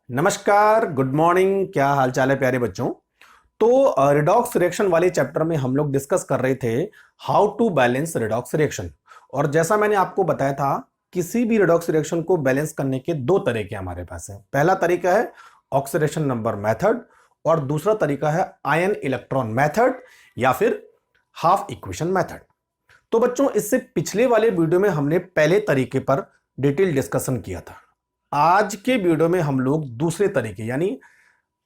नमस्कार, good morning. क्या हाल चाल है प्यारे बच्चों। तो रिडॉक्स रिएक्शन वाले चैप्टर में हम लोग डिस्कस कर रहे थे how to balance redox reaction. और जैसा मैंने आपको बताया था, किसी भी रिडॉक्स रिएक्शन को बैलेंस करने के दो तरीके हमारे पास हैं। पहला तरीका है ऑक्सीडेशन नंबर मेथड और दूसरा तरीका है आयन इलेक्ट्रॉन मेथड या फिर हाफ इक्वेशन मेथड। तो बच्चों, इससे पिछले वाले वीडियो में हमने पहले तरीके पर डिटेल डिस्कशन किया था। आज के वीडियो में हम लोग दूसरे तरीके यानी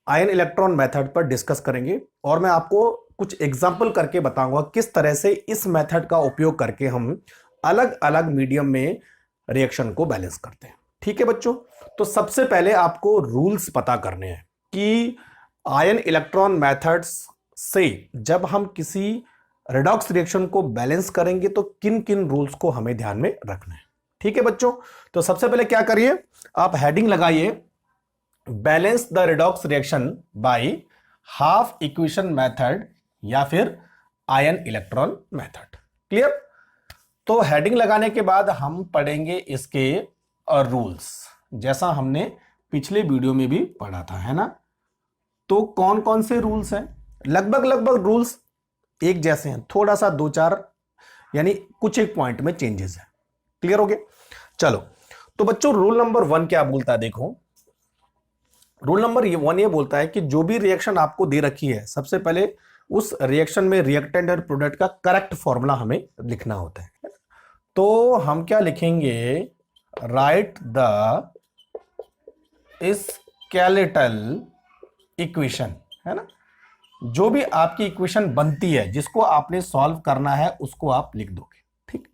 आयन इलेक्ट्रॉन मेथड पर डिस्कस करेंगे और मैं आपको कुछ एग्जाम्पल करके बताऊंगा किस तरह से इस मेथड का उपयोग करके हम अलग अलग मीडियम में रिएक्शन को बैलेंस करते हैं। ठीक है बच्चों, तो सबसे पहले आपको रूल्स पता करने हैं कि आयन इलेक्ट्रॉन मेथड्स से जब हम किसी रिडॉक्स रिएक्शन को बैलेंस करेंगे तो किन किन रूल्स को हमें ध्यान में रखना है। ठीक है बच्चों, तो सबसे पहले क्या करिए, आप हेडिंग लगाइए balance the redox reaction by half equation method या फिर आयन इलेक्ट्रॉन मेथड। क्लियर। तो हेडिंग लगाने के बाद हम पढ़ेंगे इसके रूल्स, जैसा हमने पिछले वीडियो में भी पढ़ा था, है ना। तो कौन कौन से रूल्स हैं? लगभग रूल्स एक जैसे हैं, थोड़ा सा दो चार यानी कुछ एक पॉइंट में चेंजेस है। क्लियर हो गया। चलो, तो बच्चों रूल नंबर 1 क्या बोलता है, देखो। रूल नंबर 1 ये बोलता है कि जो भी रिएक्शन आपको दे रखी है, सबसे पहले उस रिएक्शन में रिएक्टेंट और प्रोडक्ट का करेक्ट फॉर्मूला हमें लिखना होता है। तो हम क्या लिखेंगे, राइट द स्केलेटल इक्वेशन, है ना। जो भी आपकी इक्वेशन बनती है, जिसको आपने सॉल्व करना है, उसको आप लिख दोगे। ठीक।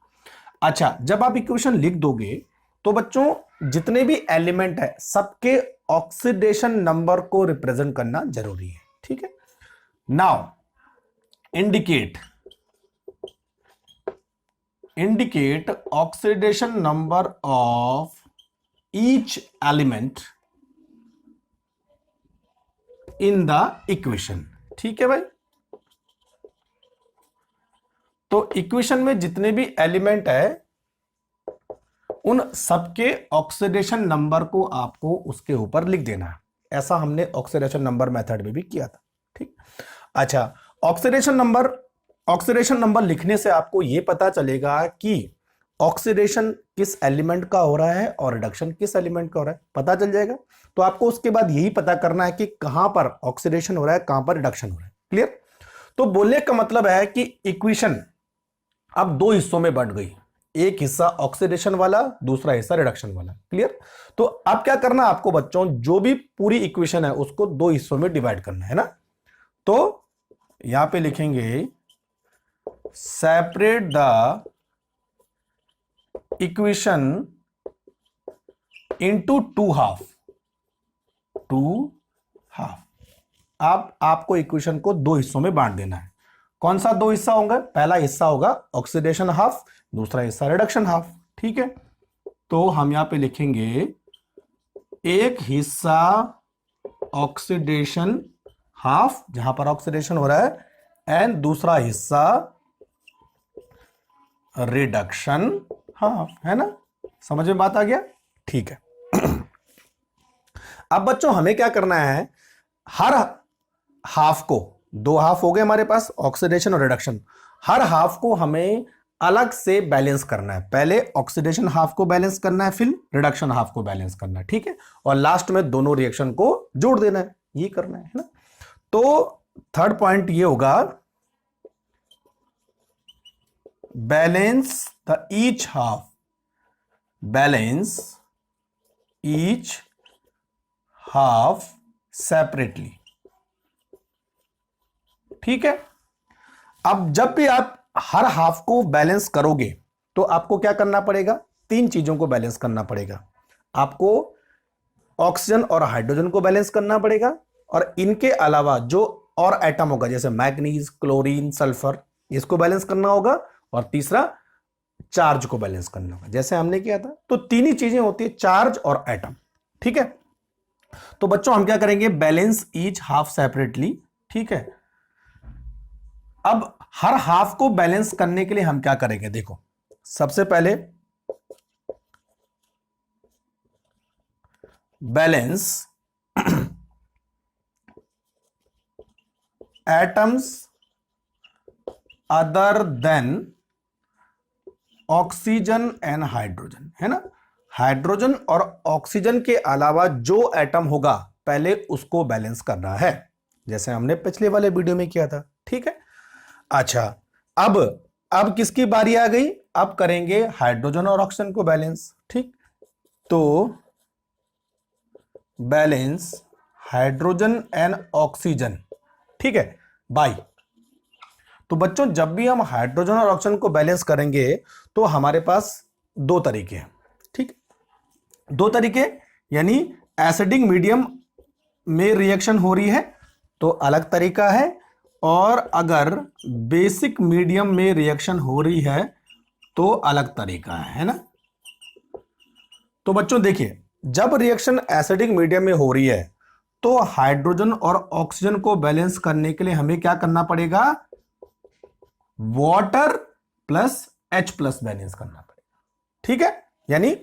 अच्छा, जब आप इक्वेशन लिख दोगे तो बच्चों जितने भी एलिमेंट है सबके ऑक्सीडेशन नंबर को रिप्रेजेंट करना जरूरी है। ठीक है। Now indicate oxidation number of each element in the equation. ठीक है भाई। तो इक्वेशन में जितने भी एलिमेंट है उन सबके ऑक्सीडेशन नंबर को आपको उसके ऊपर लिख देना है। ऐसा हमने ऑक्सीडेशन नंबर मेथड में भी किया था। ठीक। अच्छा, ऑक्सीडेशन नंबर लिखने से आपको यह पता चलेगा कि ऑक्सीडेशन किस एलिमेंट का हो रहा है और रिडक्शन किस एलिमेंट का हो रहा है, पता चल जाएगा। तो आपको उसके बाद यही पता करना है कि कहां पर ऑक्सीडेशन हो रहा है, कहां पर रिडक्शन हो रहा है। क्लियर। तो बोलने का मतलब है कि इक्वेशन अब दो हिस्सों में बंट गई, एक हिस्सा ऑक्सीडेशन वाला, दूसरा हिस्सा रिडक्शन वाला। क्लियर। तो अब क्या करना है आपको बच्चों, जो भी पूरी इक्वेशन है उसको दो हिस्सों में डिवाइड करना है ना। तो यहां पे लिखेंगे separate the equation into two half. अब आपको इक्वेशन को दो हिस्सों में बांट देना है। कौन सा दो हिस्सा होंगे? पहला हिस्सा होगा ऑक्सीडेशन हाफ, दूसरा हिस्सा रिडक्शन हाफ। ठीक है। तो हम यहां पे लिखेंगे एक हिस्सा ऑक्सीडेशन हाफ, जहां पर ऑक्सीडेशन हो रहा है, एंड दूसरा हिस्सा रिडक्शन हाफ, है ना। समझ में बात आ गया? ठीक है। अब बच्चों हमें क्या करना है, हर हाफ को, दो हाफ हो गए हमारे पास, ऑक्सीडेशन और रिडक्शन, हर हाफ को हमें अलग से बैलेंस करना है। पहले ऑक्सीडेशन हाफ को बैलेंस करना है, फिर रिडक्शन हाफ को बैलेंस करना है। ठीक है। और लास्ट में दोनों रिएक्शन को जोड़ देना है, ये करना है ना। तो थर्ड पॉइंट ये होगा, बैलेंस ईच हाफ सेपरेटली। ठीक है। अब जब भी आप हर हाफ को बैलेंस करोगे तो आपको क्या करना पड़ेगा, तीन चीजों को बैलेंस करना पड़ेगा। आपको ऑक्सीजन और हाइड्रोजन को बैलेंस करना पड़ेगा, और इनके अलावा जो और एटम होगा जैसे मैग्नीज, क्लोरीन, सल्फर, इसको बैलेंस करना होगा, और तीसरा चार्ज को बैलेंस करना होगा, जैसे हमने किया था। तो तीन ही चीजें होती है, चार्ज और एटम। ठीक है। तो बच्चों हम क्या करेंगे, बैलेंस ईच हाफ सेपरेटली। ठीक है। अब हर हाफ को बैलेंस करने के लिए हम क्या करेंगे, देखो। सबसे पहले balance atoms other than oxygen and hydrogen, है ना। हाइड्रोजन और ऑक्सीजन के अलावा जो एटम होगा पहले उसको बैलेंस करना है, जैसे हमने पिछले वाले वीडियो में किया था, ठीक है। अच्छा, अब किसकी बारी आ गई, अब करेंगे हाइड्रोजन और ऑक्सीजन को बैलेंस, ठीक। तो बैलेंस हाइड्रोजन एंड ऑक्सीजन, ठीक है बाय। तो बच्चों जब भी हम हाइड्रोजन और ऑक्सीजन को बैलेंस करेंगे तो हमारे पास दो तरीके हैं, ठीक। दो तरीके, यानी एसिडिक मीडियम में रिएक्शन हो रही है तो अलग तरीका है, और अगर बेसिक मीडियम में रिएक्शन हो रही है तो अलग तरीका है ना। तो बच्चों देखिए, जब रिएक्शन एसिडिक मीडियम में हो रही है तो हाइड्रोजन और ऑक्सीजन को बैलेंस करने के लिए हमें क्या करना पड़ेगा, water plus H plus balance करना पड़ेगा, ठीक है। यानी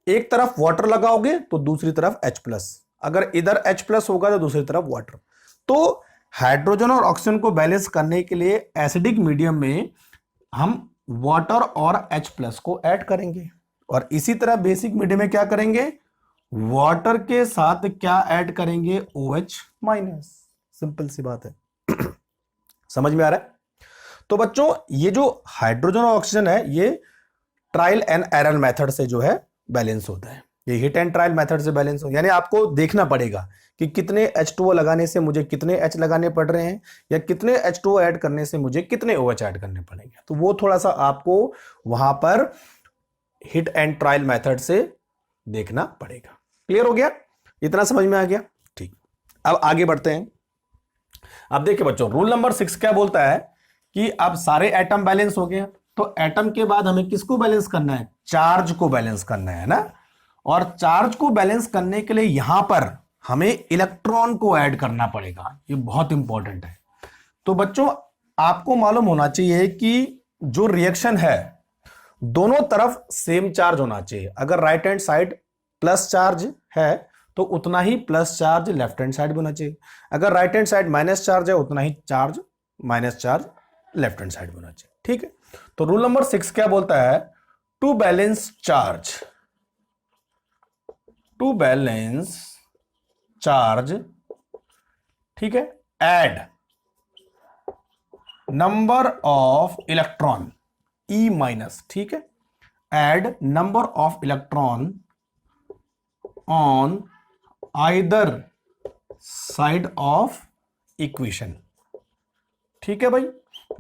एक तरफ वाटर लगाओगे तो दूसरी तरफ H प्लस, अगर इधर H प्लस होगा तो दूसरी तरफ वाटर। तो हाइड्रोजन और ऑक्सीजन को बैलेंस करने के लिए एसिडिक मीडियम में हम वाटर और H प्लस को ऐड करेंगे, और इसी तरह बेसिक मीडियम में क्या करेंगे, वाटर के साथ क्या ऐड करेंगे, OH माइनस। सिंपल सी बात है समझ में आ रहा है। तो बच्चों ये जो हाइड्रोजन और ऑक्सीजन है ये ट्रायल एंड एरर मेथड से जो है बैलेंस होता है, ये हिट एंड ट्रायल मेथड से बैलेंस हो, यानी आपको देखना पड़ेगा कि कितने H2O लगाने से मुझे कितने H लगाने पड़ रहे हैं, या कितने H2O ऐड करने से मुझे कितने OH ऐड करने पड़ेंगे। तो वो थोड़ा सा आपको वहां पर हिट एंड ट्रायल मेथड से देखना पड़ेगा। क्लियर हो गया, इतना समझ में आ गया, ठीक। अब आगे बढ़ते हैं। अब देखिए बच्चों, रूल नंबर 6 क्या बोलता है कि अब सारे एटम बैलेंस हो गए, तो एटम के बाद हमें किसको बैलेंस करना है, चार्ज को बैलेंस करना है ना। और चार्ज को बैलेंस करने के लिए यहां पर हमें इलेक्ट्रॉन को ऐड करना पड़ेगा, ये बहुत इंपॉर्टेंट है। तो बच्चों आपको मालूम होना चाहिए कि जो रिएक्शन है दोनों तरफ सेम चार्ज होना चाहिए। अगर right hand side plus charge है तो उतना ही plus charge left hand side भी होना चाहिए, अगर right hand side minus charge है उतना ही charge minus charge left hand side होना चाहिए, ठीक है। तो रूल नंबर 6 क्या बोलता है, टू बैलेंस चार्ज, ठीक है, add number of electron E minus, ठीक है, add number of electron on either side of equation, ठीक है भाई।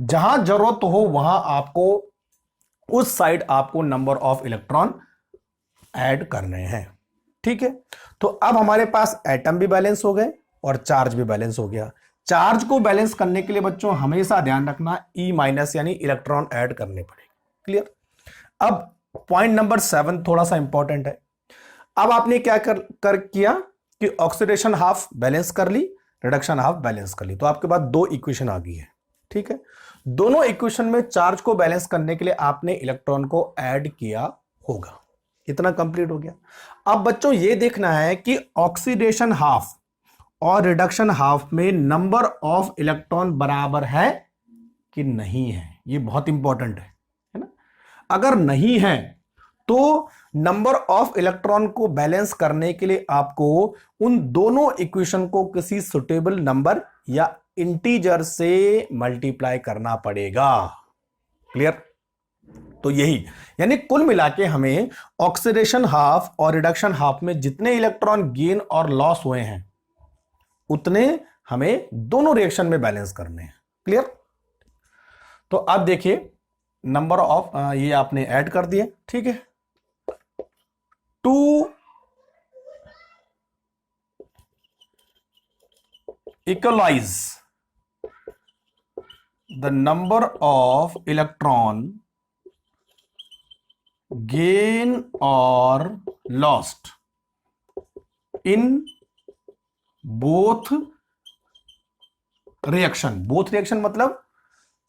जहां जरूरत हो वहां आपको उस साइड आपको नंबर ऑफ इलेक्ट्रॉन ऐड करने हैं, ठीक है। तो अब हमारे पास एटम भी बैलेंस हो गए और चार्ज भी बैलेंस हो गया। चार्ज को बैलेंस करने के लिए बच्चों हमेशा ध्यान रखना E माइनस यानी इलेक्ट्रॉन ऐड करने पड़ेंगे, क्लियर। अब पॉइंट नंबर 7 थोड़ा सा इंपॉर्टेंट है। अब आपने क्या कर किया कि ऑक्सीडेशन हाफ बैलेंस कर ली, रिडक्शन हाफ बैलेंस कर ली, तो आपके पास दो इक्वेशन आ गई है, ठीक है। दोनों इक्वेशन में चार्ज को बैलेंस करने के लिए आपने इलेक्ट्रॉन को ऐड किया होगा, इतना कंप्लीट हो गया। अब बच्चों ये देखना है कि ऑक्सीडेशन हाफ और रिडक्शन हाफ में नंबर ऑफ इलेक्ट्रॉन बराबर है कि नहीं है, ये बहुत इंपॉर्टेंट है ना। अगर नहीं है तो नंबर ऑफ इलेक्ट्रॉन को बैलेंस करने के लिए आपको उन दोनों इक्वेशन को किसी सुटेबल नंबर या इंटीजर से मल्टीप्लाई करना पड़ेगा, क्लियर। तो यही यानी कुल मिला के हमें ऑक्सीडेशन हाफ और रिडक्शन हाफ में जितने इलेक्ट्रॉन गेन और लॉस हुए हैं उतने हमें दोनों रिएक्शन में बैलेंस करने हैं, क्लियर। तो अब देखिए नंबर ऑफ ये आपने ऐड कर दिए, ठीक है। To equalise the number of electron gain और लॉस्ट इन बोथ रिएक्शन मतलब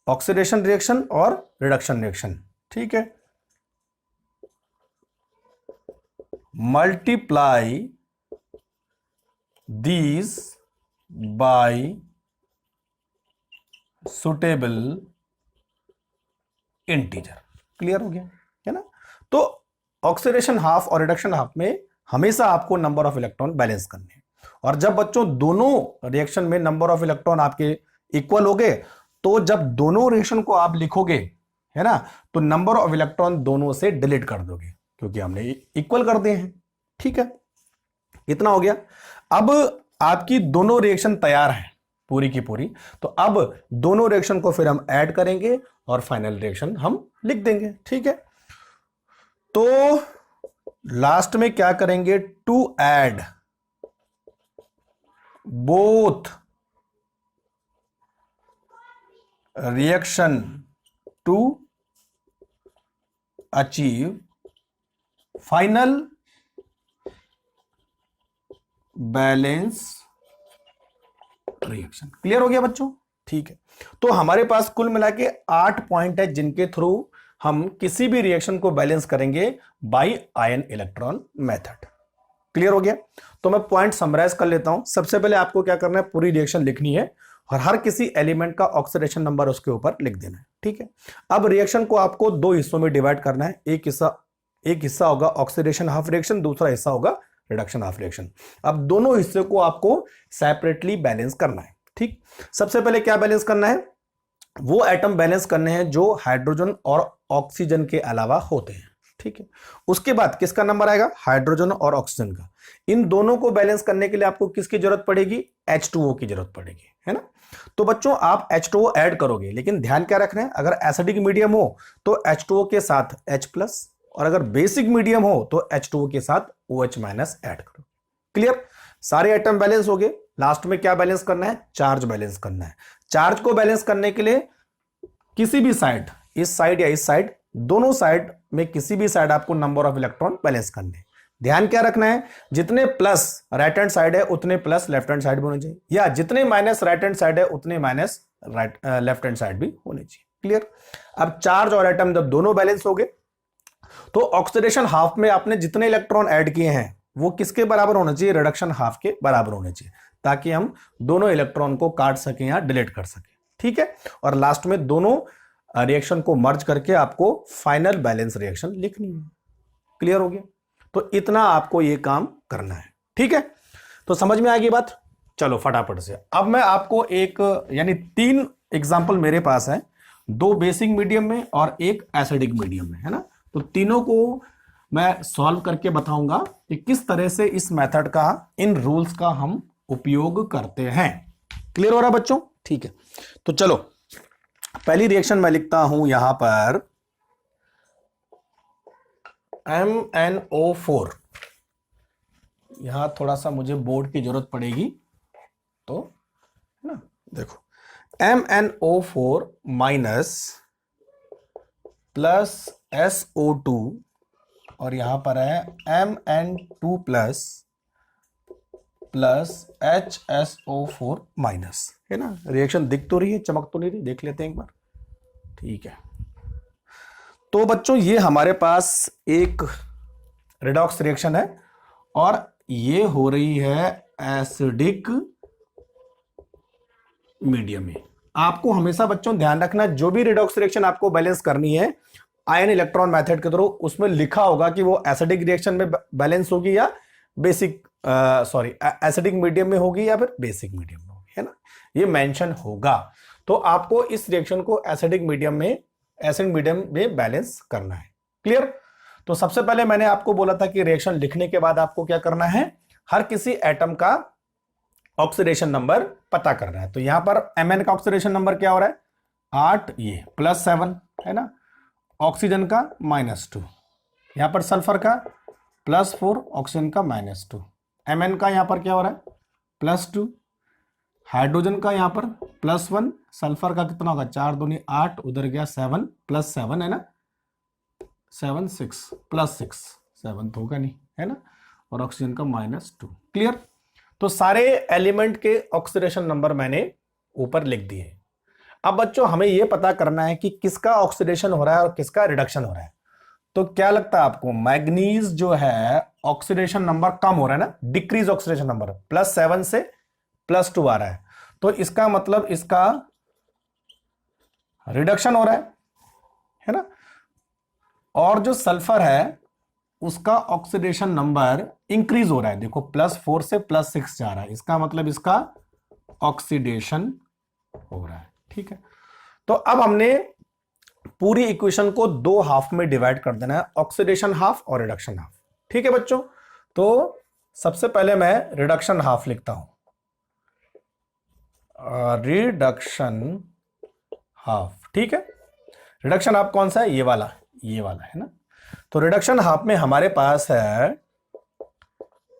ऑक्सीडेशन रिएक्शन और रिडक्शन रिएक्शन, ठीक है। Multiply these by suitable integer. Clear हो गया है ना। तो ऑक्सीडेशन हाफ और रिडक्शन हाफ में हमेशा आपको नंबर ऑफ इलेक्ट्रॉन बैलेंस करने हैं, और जब बच्चों दोनों रिएक्शन में नंबर ऑफ इलेक्ट्रॉन आपके इक्वल हो गए, तो जब दोनों रिएक्शन को आप लिखोगे है ना, तो नंबर ऑफ इलेक्ट्रॉन दोनों से डिलीट कर दोगे, क्योंकि हमने इक्वल कर दिए हैं। ठीक है, इतना हो गया। अब आपकी दोनों रिएक्शन तैयार है पूरी की पूरी, तो अब दोनों रिएक्शन को फिर हम ऐड करेंगे और फाइनल रिएक्शन हम लिख देंगे। ठीक है, तो लास्ट में क्या करेंगे, to add both reaction to achieve final balance reaction. Clear हो गया बच्चों। ठीक है, तो हमारे पास कुल मिला के 8 पॉइंट है जिनके थ्रू हम किसी भी रिएक्शन को बैलेंस करेंगे by ion electron method. Clear हो गया। तो मैं पॉइंट समराइज कर लेता हूं। सबसे पहले आपको क्या करना है, पूरी रिएक्शन लिखनी है और हर किसी एलिमेंट का ऑक्सीडेशन नंबर उसके ऊपर लिख देना है। ठीक है, अब रिएक्शन को आपको दो हिस्सों में डिवाइड करना है। एक हिस्सा होगा ऑक्सीडेशन हाफ रिएक्शन, दूसरा हिस्सा होगा रिडक्शन हाफ रिएक्शन। अब दोनों हिस्से को आपको सेपरेटली बैलेंस करना है। ठीक, सबसे पहले क्या बैलेंस करना है, वो एटम बैलेंस करने हैं जो हाइड्रोजन और ऑक्सीजन के अलावा होते हैं। ठीक है, उसके बाद किसका नंबर आएगा, हाइड्रोजन और ऑक्सीजन का। इन दोनों को बैलेंस करने के लिए आपको किसकी जरूरत पड़ेगी, H2O की जरूरत पड़ेगी, है ना। तो बच्चों आप H2O ऐड करोगे, लेकिन ध्यान क्या रखना है, अगर एसिडिक मीडियम हो तो H2O के साथ H+, और अगर बेसिक मीडियम हो तो H2O के साथ OH- ऐड करो। क्लियर, सारे एटम बैलेंस हो गए। लास्ट में क्या बैलेंस करना है, चार्ज बैलेंस करना है। चार्ज को बैलेंस करने के लिए किसी भी साइड, इस साइड या इस साइड, दोनों साइड में किसी भी साइड आपको नंबर ऑफ इलेक्ट्रॉन बैलेंस करने। ध्यान क्या रखना है, जितने प्लस राइट हैंड साइड है उतने प्लस लेफ्ट हैंड साइड भी होने चाहिए, या जितने माइनस राइट हैंड साइड है उतने माइनस लेफ्ट हैंड साइड भी होने चाहिए। क्लियर, अब चार्ज और एटम जब दोनों बैलेंस हो गए, तो ऑक्सीडेशन हाफ में आपने जितने इलेक्ट्रॉन ऐड किए हैं वो किसके बराबर होना चाहिए, रिडक्शन हाफ के बराबर होने चाहिए, ताकि हम दोनों इलेक्ट्रॉन को काट सकें या डिलीट कर सकें। ठीक है, और लास्ट में दोनों रिएक्शन को मर्ज करके आपको फाइनल बैलेंस रिएक्शन लिखनी है। क्लियर हो गया। तो इतना आपको ये काम करना है। ठीक है, तो समझ में आ गई बात। चलो फटाफट से अब मैं आपको एक यानी 3 एग्जाम्पल मेरे पास है, 2 बेसिक मीडियम में और एक एसिडिक मीडियम में, है ना। तो तीनों को मैं सॉल्व करके बताऊंगा कि किस तरह से इस मेथड का, इन रूल्स का हम उपयोग करते हैं। क्लियर हो रहा बच्चों। ठीक है, तो चलो पहली रिएक्शन मैं लिखता हूं यहां पर MnO4। यहां थोड़ा सा मुझे बोर्ड की जरूरत पड़ेगी, तो है ना, देखो MnO4 माइनस प्लस SO2, और यहां पर है Mn2 plus plus HSO4 minus, है ना। रिएक्शन दिख तो रही है, चमक तो नहीं रही, देख लेते हैं एक बार। ठीक है, तो बच्चों ये हमारे पास एक रिडॉक्स रिएक्शन है और ये हो रही है एसिडिक मीडियम में। आपको हमेशा बच्चों ध्यान रखना, जो भी रिडॉक्स रिएक्शन आपको बैलेंस करनी है आयन इलेक्ट्रॉन मेथड के थ्रू, उसमें लिखा होगा कि वो एसिडिक रिएक्शन में बैलेंस होगी या बेसिक एसिडिक मीडियम में होगी या फिर बेसिक मीडियम में होगी, है ना, ये मेंशन होगा। तो आपको इस रिएक्शन को एसिडिक मीडियम में बैलेंस करना है। क्लियर। तो सबसे पहले मैंने आपको बोला था कि रिएक्शन लिखने के बाद आपको क्या करना है, हर किसी एटम का ऑक्सीडेशन नंबर पता करना है। तो यहां पर Mn का ऑक्सीडेशन नंबर क्या हो रहा है, 8, ये +7, है ना। ऑक्सीजन का -2, यहां पर सल्फर का +4, ऑक्सीजन का -2, Mn का यहां पर क्या हो रहा है +2, हाइड्रोजन का यहां पर +1, सल्फर का कितना होगा 4 दूनी 8, उधर गया 7 +7, है ना, 7 6 +6, 7 तो होगा नहीं, है ना, और ऑक्सीजन का -2। क्लियर। तो सारे एलिमेंट के ऑक्सीडेशन नंबर मैंने ऊपर लिख दिए। अब बच्चों हमें यह पता करना है कि किसका ऑक्सीडेशन हो रहा है और किसका रिडक्शन हो रहा है। तो क्या लगता है आपको, मैग्नीज जो है ऑक्सीडेशन नंबर कम हो रहा है ना, डिक्रीज ऑक्सीडेशन नंबर, +7 से +2 आ रहा है। तो इसका मतलब इसका रिडक्शन हो रहा है ना। और जो सल्फर है उसका ऑक्सीडेशन नंबर इंक्रीज हो रहा है, देखो +4 से +6 जा रहा है, इसका मतलब इसका ऑक्सीडेशन हो रहा है। ठीक है, तो अब हमने पूरी इक्वेशन को 2 हाफ में डिवाइड कर देना है, ऑक्सीडेशन हाफ और रिडक्शन हाफ। ठीक है बच्चों, तो सबसे पहले मैं रिडक्शन हाफ लिखता हूं, रिडक्शन हाफ। ठीक है, रिडक्शन हाफ कौन सा है, ये वाला है ना। तो रिडक्शन हाफ में हमारे पास है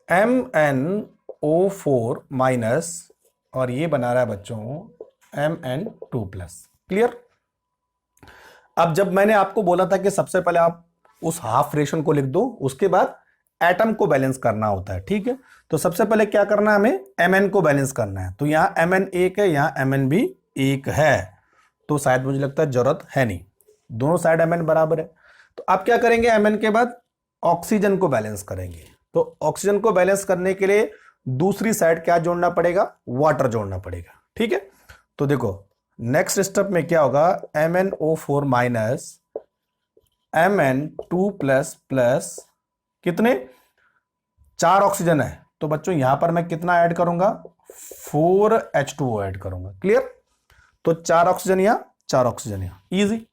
MnO4 माइनस, और ये बना रहा है बच्चों Mn2+। क्लियर। अब जब मैंने आपको बोला था कि सबसे पहले आप उस हाफ फ्रैक्शन को लिख दो, उसके बाद एटम को बैलेंस करना होता है। ठीक है, तो सबसे पहले क्या करना है, हमें Mn को बैलेंस करना है। तो यहां Mn 1 है, यहां Mn भी 1 है, तो शायद मुझे लगता है जरूरत है नहीं, दोनों साइड Mn बराबर है। तो आप क्या करेंगे, Mn के बाद ऑक्सीजन को बैलेंस करेंगे। तो ऑक्सीजन को बैलेंस करने के लिए दूसरी साइड क्या जोड़ना पड़ेगा, वाटर जोड़ना पड़ेगा। ठीक है, तो देखो नेक्स्ट स्टेप में क्या होगा, MnO4 माइनस Mn2++ कितने, 4 ऑक्सीजन है, तो बच्चों यहां पर मैं कितना ऐड करूंगा, 4H2O ऐड करूंगा। क्लियर, तो 4 ऑक्सीजन यहां, 4 ऑक्सीजन यहां, इजी।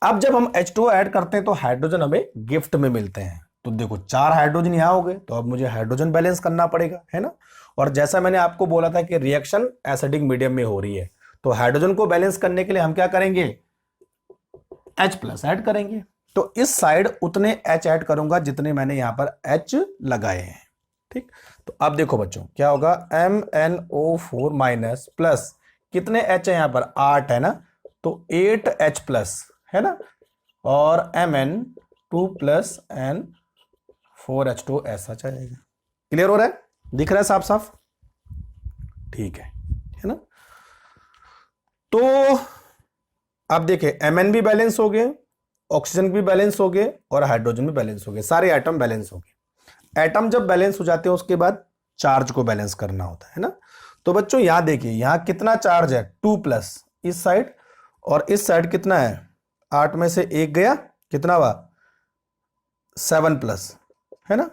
अब जब हम H2O ऐड करते हैं तो हाइड्रोजन हमें गिफ्ट में मिलते हैं, तो देखो 4 हाइड्रोजन यहां हो गए, तो अब मुझे हाइड्रोजन बैलेंस करना पड़ेगा, है ना। और जैसा मैंने आपको बोला था कि रिएक्शन एसिडिक मीडियम में हो रही है, तो हाइड्रोजन को बैलेंस करने के लिए हम क्या करेंगे, H+ ऐड करेंगे। तो इस साइड उतने H ऐड करूंगा जितने मैंने यहां पर H लगाए हैं। ठीक, तो अब देखो बच्चों क्या होगा, MnO4 माइनस प्लस कितने H है यहां पर, 8 है ना, तो 8H+ है ना, और Mn2+ N 4H2 ऐसा चलेगा। क्लियर हो रहा है, दिख रहा है साफ साफ, ठीक है ना। तो अब देखिए Mn भी बैलेंस हो गए, ऑक्सीजन भी बैलेंस हो गए, और हाइड्रोजन भी बैलेंस हो गए, सारे एटम बैलेंस हो गए। एटम जब बैलेंस हो जाते हैं उसके बाद चार्ज को बैलेंस करना होता है ना। तो बच्चों यहां देखिए, यहां कितना चार्ज है, 2+ इस साइड, और इस साइड कितना है, 8 में से 1 गया, कितना हुआ, 7+, है ना।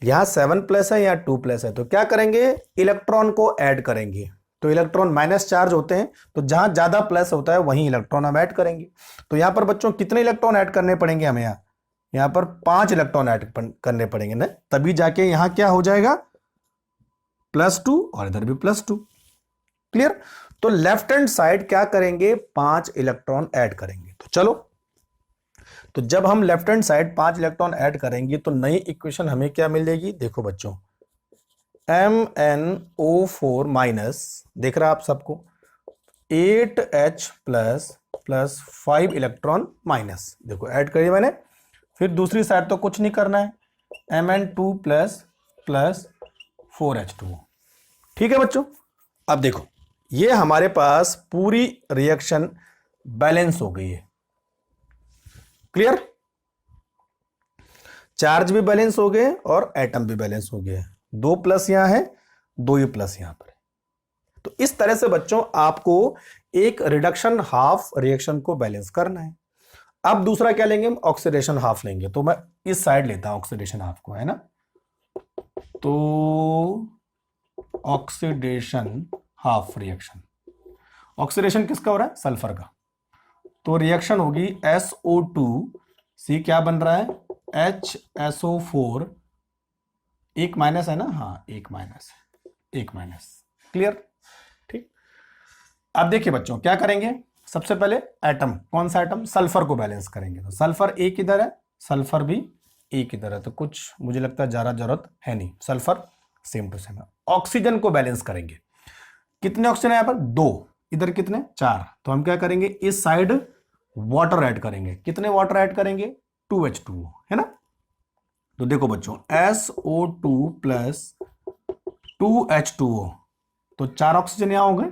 यहां 7+ है, यहां 2+ है, तो क्या करेंगे, इलेक्ट्रॉन को ऐड करेंगे। तो इलेक्ट्रॉन माइनस चार्ज होते हैं, तो जहां ज्यादा प्लस होता है वहीं इलेक्ट्रॉन हम ऐड करेंगे। तो यहां पर बच्चों कितने इलेक्ट्रॉन ऐड करने पड़ेंगे हमें, यहां पर 5 इलेक्ट्रॉन ऐड करने पड़ेंगे ना, तभी जाके यहां क्या हो जाएगा, +2, और इधर भी +2। क्लियर, तो लेफ्ट हैंड साइड क्या करेंगे, 5 इलेक्ट्रॉन ऐड करेंगे। तो चलो, तो जब हम left hand side 5 electron add करेंगे तो नई इक्वेशन हमें क्या मिलेगी, देखो बच्चों MnO4 माइनस, देख रहा आप सबको, 8H+ प्लस 5 इलेक्ट्रॉन माइनस, देखो ऐड करिए मैंने। फिर दूसरी साइड तो कुछ नहीं करना है, Mn2+ प्लस 4H2O। ठीक है बच्चों, अब देखो ये हमारे पास पूरी रिएक्शन बैलेंस हो गई है। क्लियर, चार्ज भी बैलेंस हो गए और एटम भी बैलेंस हो गए, 2+ यहां है, 2 ही प्लस यहां पर है। तो इस तरह से बच्चों आपको एक रिडक्शन हाफ रिएक्शन को बैलेंस करना है। अब दूसरा क्या लेंगे, हम ऑक्सीडेशन हाफ लेंगे। तो मैं इस साइड लेता हूं ऑक्सीडेशन हाफ को, है ना। तो ऑक्सीडेशन हाफ रिएक्शन, ऑक्सीडेशन किसका हो रहा है, सल्फर का। तो रिएक्शन होगी SO2 क्या बन रहा है, HSO4, एक माइनस है ना, हाँ एक माइनस है, एक माइनस। क्लियर, ठीक। अब देखिए बच्चों क्या करेंगे, सबसे पहले एटम, कौन सा एटम, सल्फर को बैलेंस करेंगे। तो सल्फर एक इधर है, सल्फर भी एक इधर है, तो कुछ मुझे लगता है ज्यादा जरूरत है नहीं, सल्फर सेम टू सेम है। ऑक्सीजन को बैलेंस करेंगे, कितने ऑक्सीजन है यहां पर, 2, इधर कितने, 4। तो हम क्या करेंगे, इस साइड वाटर ऐड करेंगे, कितने वाटर ऐड करेंगे, 2H2O, है ना। तो देखो बच्चों SO2 प्लस 2H2O, तो 4 ऑक्सीजन यहां हो गए,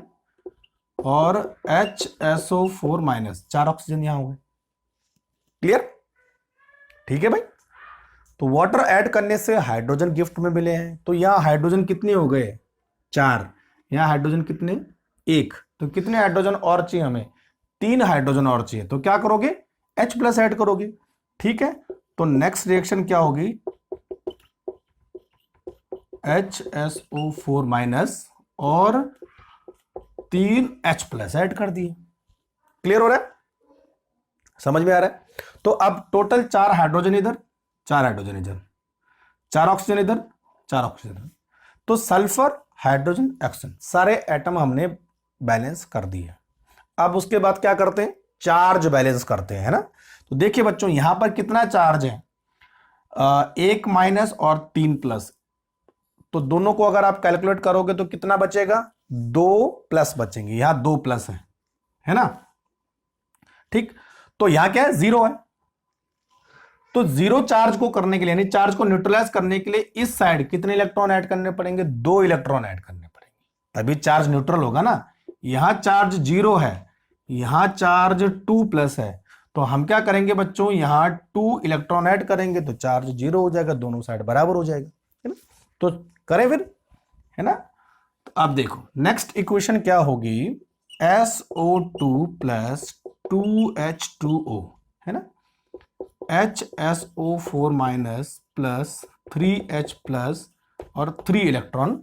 और HSO4 माइनस 4 ऑक्सीजन यहां हो गए। क्लियर, ठीक है भाई। तो वाटर ऐड करने से हाइड्रोजन गिफ्ट में मिले हैं, तो यहां हाइड्रोजन कितने हो गए, 4, यहां हाइड्रोजन कितने, 1, तो कितने हाइड्रोजन और चाहिए हमें? 3 हाइड्रोजन और चाहिए। तो क्या करोगे? H प्लस ऐड करोगे। ठीक है, तो नेक्स्ट रिएक्शन क्या होगी? HSO4 माइनस और 3 H प्लस ऐड कर दिए। क्लियर हो रहा है? समझ में आ रहा है? तो अब टोटल 4 हाइड्रोजन इधर, 4 हाइड्रोजन इधर, 4 ऑक्सीजन इधर, 4 ऑक्सीजन इधर। तो सल्फर, हाइड्रोजन, ऑक्सीजन सारे एटम हमने बैलेंस कर दिए। अब उसके बाद क्या करते हैं? चार्ज बैलेंस करते हैं, है ना? तो देखिए बच्चों, यहां पर कितना चार्ज है? 1 माइनस और 3 प्लस। तो दोनों को अगर आप कैलकुलेट करोगे तो कितना बचेगा? 2 प्लस बचेंगे। यहां 2 प्लस है ना? ठीक, तो यहां क्या है? 0 है। तो 0 चार्ज को करने के लिए, यानी चार्ज को न्यूट्रलाइज करने के लिए इस साइड कितने इलेक्ट्रॉन ऐड करने पड़ेंगे? 2 इलेक्ट्रॉन ऐड करने पड़ेंगे, तभी चार्ज न्यूट्रल होगा ना। यहां चार्ज 0 है, यहां चार्ज 2 प्लस है, तो हम क्या करेंगे बच्चों? यहां 2 इलेक्ट्रॉन ऐड करेंगे तो चार्ज 0 हो जाएगा, दोनों साइड बराबर हो जाएगा, है ना? तो करें फिर, है ना? तो अब देखो नेक्स्ट इक्वेशन क्या होगी? SO2 प्लस 2H2O, है ना? HSO4 minus plus 3H plus और 3 इलेक्ट्रॉन,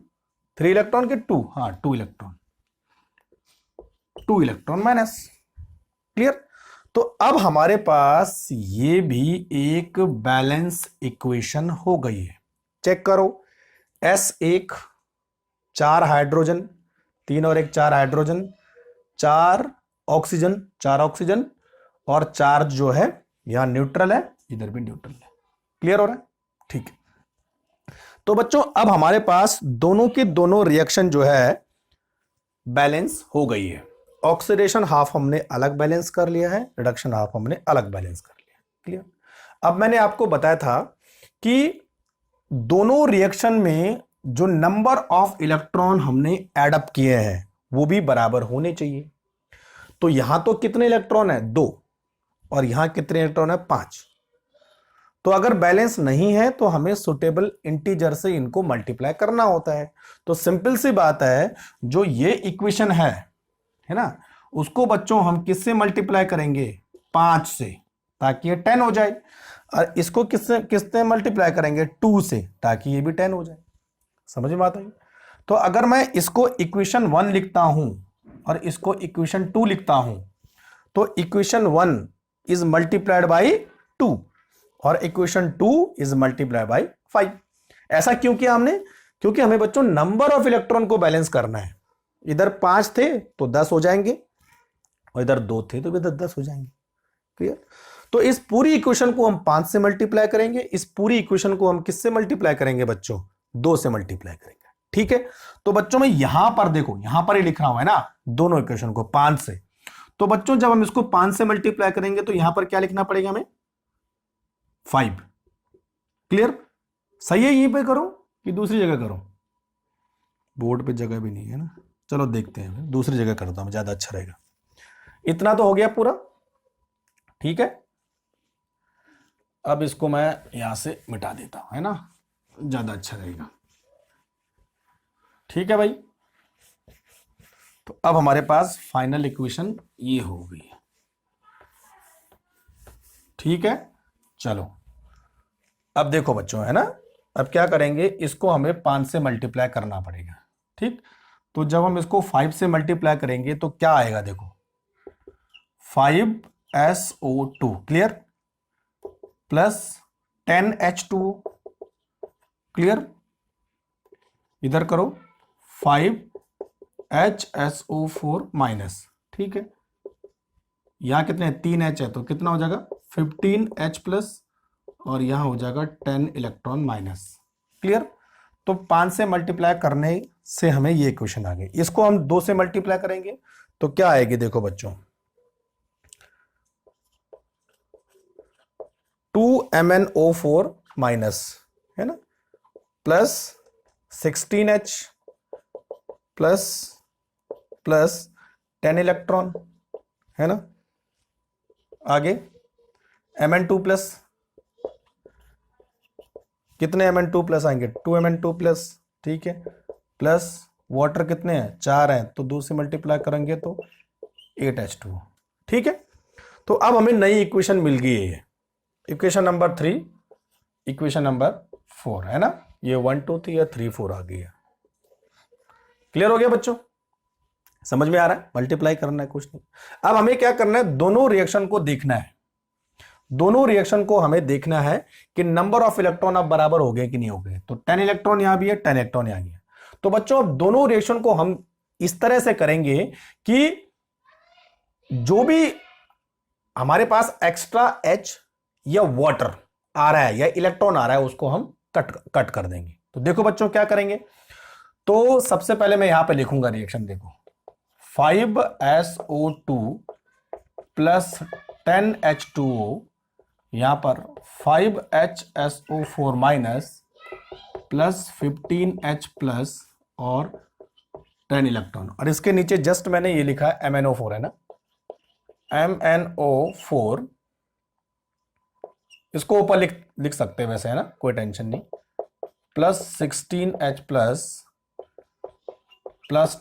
3 इलेक्ट्रॉन के 2, हाँ 2 इलेक्ट्रॉन, 2 इलेक्ट्रॉन माइनस। क्लियर? तो अब हमारे पास ये भी एक बैलेंस इक्वेशन हो गई है। चेक करो, S1 4 हाइड्रोजन, 3 और 1 4 हाइड्रोजन, 4 ऑक्सीजन, 4 ऑक्सीजन, और चार्ज जो है यहां न्यूट्रल है, इधर भी न्यूट्रल है। क्लियर हो रहा है? ठीक है। तो बच्चों अब हमारे पास दोनों के दोनों रिएक्शन जो है बैलेंस हो गई है। ऑक्सीडेशन हाफ हमने अलग बैलेंस कर लिया है, रिडक्शन हाफ हमने अलग बैलेंस कर लिया। क्लियर? अब मैंने आपको बताया था कि दोनों रिएक्शन में जो नंबर ऑफ इलेक्ट्रॉन हमने एडअप किए हैं वो भी बराबर होने चाहिए। तो यहां तो कितने इलेक्ट्रॉन है? 2, और यहां कितने इलेक्ट्रॉन है? 5। तो अगर बैलेंस नहीं है तो हमें सुटेबल इंटीजर से इनको मल्टीप्लाई करना होता है। तो सिंपल सी बात है, जो ये इक्वेशन है ना, उसको बच्चों हम किससे मल्टीप्लाई करेंगे? 5 से, ताकि ये 10 हो जाए। और इसको किससे किससे मल्टीप्लाई करेंगे? 2 से, ताकि ये भी 10 हो जाए। समझ में आता है? तो अगर मैं इसको इक्वेशन 1 लिखता हूं और इसको इक्वेशन 2 लिखता हूं, तो इक्वेशन 1 इज मल्टीप्लाइड बाई 2 और इक्वेशन 2 इज मल्टीप्लाइड बाई 5। ऐसा क्यों किया हमने? क्योंकि हमें बच्चों नंबर ऑफ इलेक्ट्रॉन को बैलेंस करना है। इधर 5 थे तो 10 हो जाएंगे, और इधर 2 थे तो इधर 10 हो जाएंगे। क्लियर? तो इस पूरी इक्वेशन को हम 5 से मल्टीप्लाई करेंगे, इस पूरी इक्वेशन को हम किससे मल्टीप्लाई करेंगे बच्चों? 2 से मल्टीप्लाई करेंगे। ठीक है? तो बच्चों मैं यहां पर देखो, यहां पर ही लिख रहा हूं, है ना, दोनों इक्वेशन को 5 से। तो बच्चों जब हम इसको 5 से मल्टीप्लाई करेंगे तो यहां पर क्या लिखना पड़ेगा हमें? 5। क्लियर? सही है? यहीं पे करो कि दूसरी जगह करो? बोर्ड पे जगह भी नहीं है ना, चलो देखते हैं, दूसरी जगह करता हूं, ज्यादा अच्छा रहेगा। इतना तो हो गया पूरा। ठीक है, अब इसको मैं यहां से मिटा देता हूं, है ना, ज्यादा अच्छा रहेगा। ठीक है भाई, तो अब हमारे पास फाइनल इक्वेशन ये हो गई। ठीक है, चलो अब देखो बच्चों, है ना, अब क्या करेंगे? इसको हमें 5 से मल्टीप्लाई करना पड़ेगा। ठीक, तो जब हम इसको 5 से मल्टीप्लाई करेंगे तो क्या आएगा? देखो 5SO2 clear, plus 10H2O clear, इधर करो 5HSO4 माइनस। ठीक है, यहां कितने? 3H है, तो कितना हो जाएगा? 15H प्लस, और यहां हो जाएगा 10 इलेक्ट्रॉन माइनस। क्लियर? तो 5 से मल्टीप्लाई करने से हमें ये इक्वेशन आ गई। इसको हम 2 से मल्टीप्लाई करेंगे तो क्या आएगी? देखो बच्चों 2MnO4 माइनस, है ना, plus 16H plus plus 10 electron, है ना, आगे Mn2 प्लस, कितने Mn2 प्लस आएंगे? 2 Mn2 प्लस। ठीक है, प्लस वाटर कितने हैं, 4 हैं, तो 2 से मल्टीप्लाई करेंगे तो 8H2। ठीक है, तो अब हमें नई इक्वेशन मिल गई है, इक्वेशन नंबर 3, इक्वेशन नंबर 4, है ना। ये 1 2 3 या 3 4 आ गई है। क्लियर हो गया बच्चों, समझ में आ रहा है, मल्टीप्लाई करना है कुछ नहीं। अब हमें क्या करना है, दोनों रिएक्शन को देखना है, दोनों रिएक्शन को हमें देखना है कि नंबर ऑफ इलेक्ट्रॉन अब बराबर हो गए कि नहीं हो गए। तो 10 इलेक्ट्रॉन यहां भी है, 10 इलेक्ट्रॉन यहां भी है। तो बच्चों अब दोनों रिएक्शन को हम इस तरह से करेंगे कि जो भी हमारे पास एक्स्ट्रा H या वाटर आ रहा है या इलेक्ट्रॉन आ रहा है उसको हम कट कर देंगे। तो देखो बच्चों क्या करेंगे, तो सबसे पहले मैं यहां पे लिखूंगा रिएक्शन, देखो 5SO2 प्लस 10H2O, यहां पर 5HSO4 minus plus 15H plus और 10 इलेक्ट्रॉन, और इसके नीचे जस्ट मैंने ये लिखा है MnO4, है ना, MnO4, इसको ऊपर लिख सकते हैं वैसे, है ना, कोई टेंशन नहीं, प्लस 16H प्लस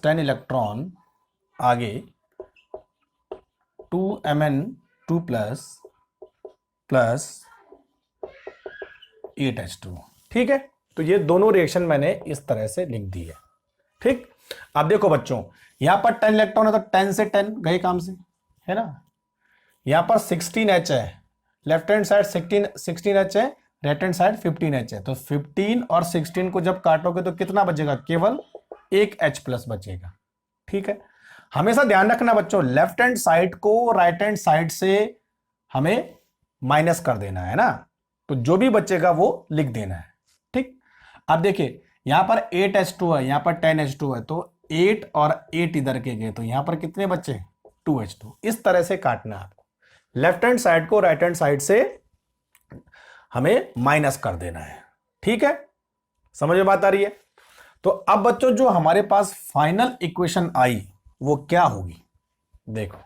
10 इलेक्ट्रॉन, आगे 2Mn2 प्लस 8H2। ठीक है, तो ये दोनों रिएक्शन मैंने इस तरह से लिख दी है। ठीक, अब देखो बच्चों, यहां पर 10 इलेक्ट्रॉन है तो 10 से 10 गए काम से, है ना। यहां पर 16H है, लेफ्ट हैंड साइड 16H है, राइट हैंड साइड 15H है, तो 15 और 16 को जब काटोगे तो कितना बचेगा, केवल एक H प्लस बचेगा। ठीक है, हमेशा ध्यान रखना बच्चों, लेफ्ट हैंड साइड को राइट हैंड साइड से हमें माइनस कर देना है ना, तो जो भी बचेगा वो लिख देना है। ठीक, अब देखिए यहां पर 8H2 है, यहां पर 10H2 है, तो 8 और 8 इधर के गए, तो यहां पर कितने बचे, 2H2। इस तरह से काटना है आपको, लेफ्ट हैंड साइड को राइट हैंड साइड से हमें माइनस कर देना है। ठीक है, समझ में बात आ रही है। तो अब बच्चों जो हमारे पास फाइनल इक्वेशन आई वो क्या होगी, देखो,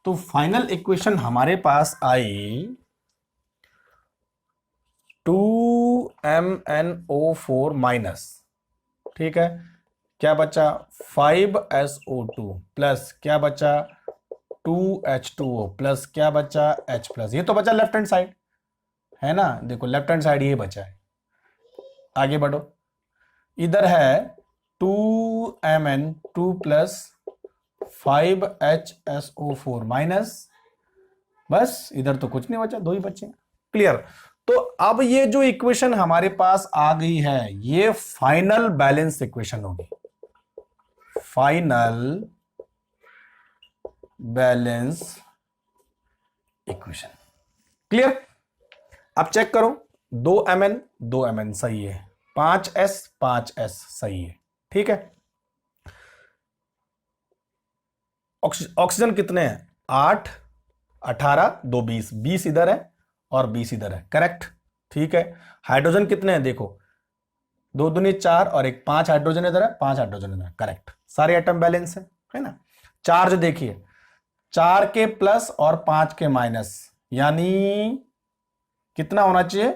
तो फाइनल इक्वेशन हमारे पास आई 2MnO4 माइनस, ठीक है, क्या बचा 5SO2 प्लस क्या बचा 2H2O प्लस क्या बचा H प्लस, ये तो बचा लेफ्ट हैंड साइड, है ना, देखो लेफ्ट हैंड साइड ये बचा है। आगे बढ़ो, इधर है 2Mn2 प्लस 5HSO4 माइनस, बस इधर तो कुछ नहीं बचा, दो ही बचे। क्लियर, तो अब ये जो इक्वेशन हमारे पास आ गई है ये फाइनल बैलेंस इक्वेशन होगी, फाइनल बैलेंस इक्वेशन। क्लियर, अब चेक करो, 2Mn सही है, 5S सही है। ठीक है, ऑक्सीजन कितने हैं, 8 18 2 20, 20 इधर है और 20 इधर है, करेक्ट। ठीक है, हाइड्रोजन कितने हैं, देखो 2 दूनी 4 और 1 5 हाइड्रोजन इधर है, 5 हाइड्रोजन इधर है, करेक्ट, सारे एटम बैलेंस है ना। चार्ज देखिए, 4 के प्लस और 5 के माइनस, यानी कितना होना चाहिए,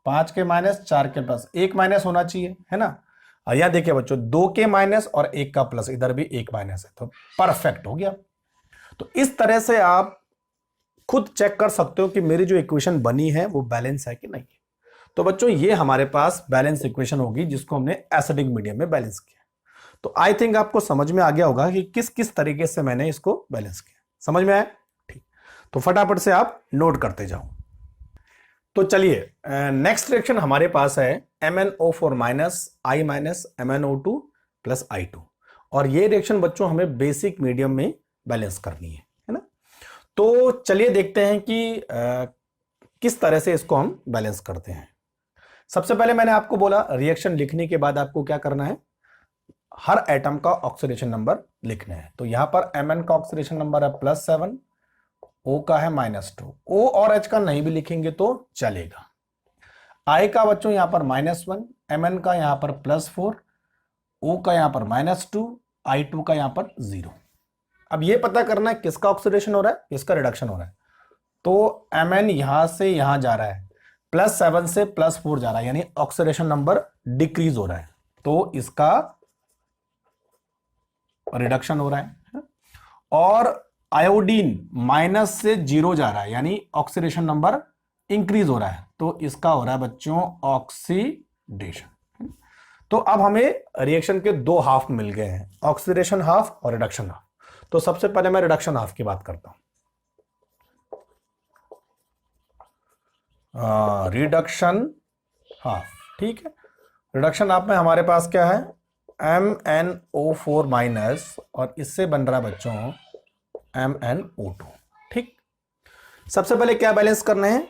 5 के माइनस 4 के प्लस, 1 माइनस होना चाहिए, है ना। यहां देखिए बच्चों, 2 के माइनस और 1 का प्लस, इधर भी 1 माइनस है, तो परफेक्ट हो गया। तो इस तरह से आप खुद चेक कर सकते हो कि मेरी जो इक्वेशन बनी है वो बैलेंस है कि नहीं। तो बच्चों ये हमारे पास बैलेंस इक्वेशन होगी जिसको हमने एसिडिक मीडियम में बैलेंस किया। तो आई थिंक आपको समझ में आ गया होगा कि किस किस तरीके से मैंने इसको बैलेंस किया, समझ में आया। ठीक, तो फटाफट से आप नोट करते जाओ। तो चलिए नेक्स्ट रिएक्शन हमारे पास है MnO4 minus I minus MnO2 plus I2, और ये रिएक्शन बच्चों हमें बेसिक मीडियम में बैलेंस करनी है ना। तो चलिए देखते हैं कि किस तरह से इसको हम बैलेंस करते हैं। सबसे पहले मैंने आपको बोला रिएक्शन लिखने के बाद आपको क्या करना है, हर एटम का ऑक्सीडेशन नंबर लिखना है। तो यहां पर Mn का ऑक्सीडेशन नंबर है +7, O का है -2, O और H का नहीं भी लिखेंगे तो चलेगा। I का बच्चों यहां पर -1, Mn का यहां पर +4, O का यहां पर -2, I2 का यहां पर 0। अब ये पता करना है किसका ऑक्सीडेशन हो रहा है, किसका रिडक्शन हो रहा है। तो Mn यहां से यहां जा रहा है, +7 से +4 जा रहा है, यानी ऑक्सीडेशन नंबर डिक्रीज हो रहा है। तो इसका रिडक्शन हो रहा है। और आयोडीन माइनस से 0 जा रहा है, यानी ऑक्सीडेशन नंबर इंक्रीज हो रहा है, तो इसका हो रहा है बच्चों ऑक्सीडेशन। तो अब हमें रिएक्शन के दो हाफ मिल गए हैं, ऑक्सीडेशन हाफ और रिडक्शन हाफ। तो सबसे पहले मैं रिडक्शन हाफ की बात करता हूं। रिडक्शन हाफ, ठीक है। रिडक्शन हाफ में हमारे पास क्या है, MnO4 माइनस, और इससे बन रहा है बच्चों MnO2, ठीक। सबसे पहले क्या बैलेंस करने हैं,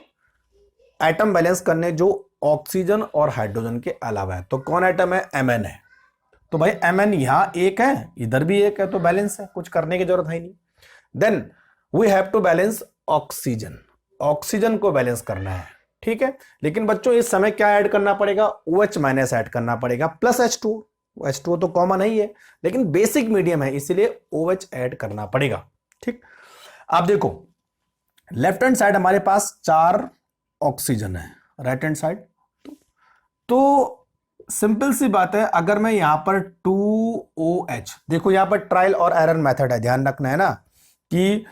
एटम बैलेंस करने जो ऑक्सीजन और हाइड्रोजन के अलावा है। तो कौन एटम है, Mn है। तो भाई Mn यहां एक है, इधर भी एक है, तो बैलेंस है, कुछ करने की जरूरत है नहीं। Then we have to balance oxygen, oxygen को बैलेंस करना है, ठीक है। लेकिन बच्चों इस समय क्या ऐड करना पड़ेगा, OH माइनस ऐड करना पड़ेगा प्लस H2। H2 तो कॉमन ही है, लेकिन बेसिक मीडियम है, इसलिए OH ऐड करना पड़ेगा, ठीक। आप देखो लेफ्ट हैंड साइड हमारे पास 4 ऑक्सीजन है, राइट हैंड साइड। तो सिंपल सी बात है, अगर मैं यहां पर 2OH, देखो यहां पर ट्रायल और एरर मेथड है, ध्यान रखना है ना, कि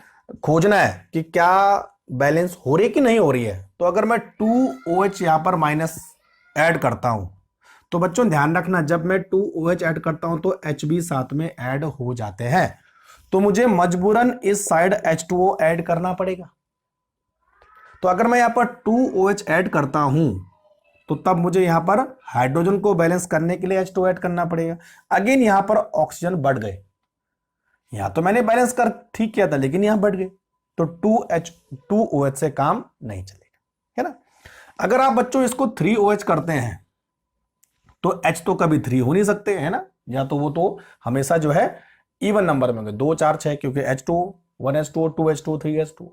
खोजना है कि क्या बैलेंस हो रही है कि नहीं हो रही है। तो अगर मैं 2OH यहां पर माइनस ऐड करता हूं, तो बच्चों ध्यान रखना, जब मैं 2OH ऐड करता हूं तो H भी साथ में ऐड हो जाते हैं, तो मुझे मजबूरन इस साइड H2O ऐड करना पड़ेगा। तो अगर मैं यहां पर 2OH ऐड करता हूं, तो तब मुझे यहां पर हाइड्रोजन को बैलेंस करने के लिए H2 ऐड करना पड़ेगा। अगेन यहां पर ऑक्सीजन बढ़ गए, यहां तो मैंने बैलेंस कर ठीक किया था, लेकिन यहां बढ़ गए, तो 2OH से काम नहीं चलेगा, है ना। अगर आप बच्चों इसको 3OH करते हैं, तो H तो कभी 3 हो नहीं सकते, है ना, या तो वो तो हमेशा जो है इवन नंबर में होंगे, 2 4 6, क्योंकि H2 1H2 2H2 3H2।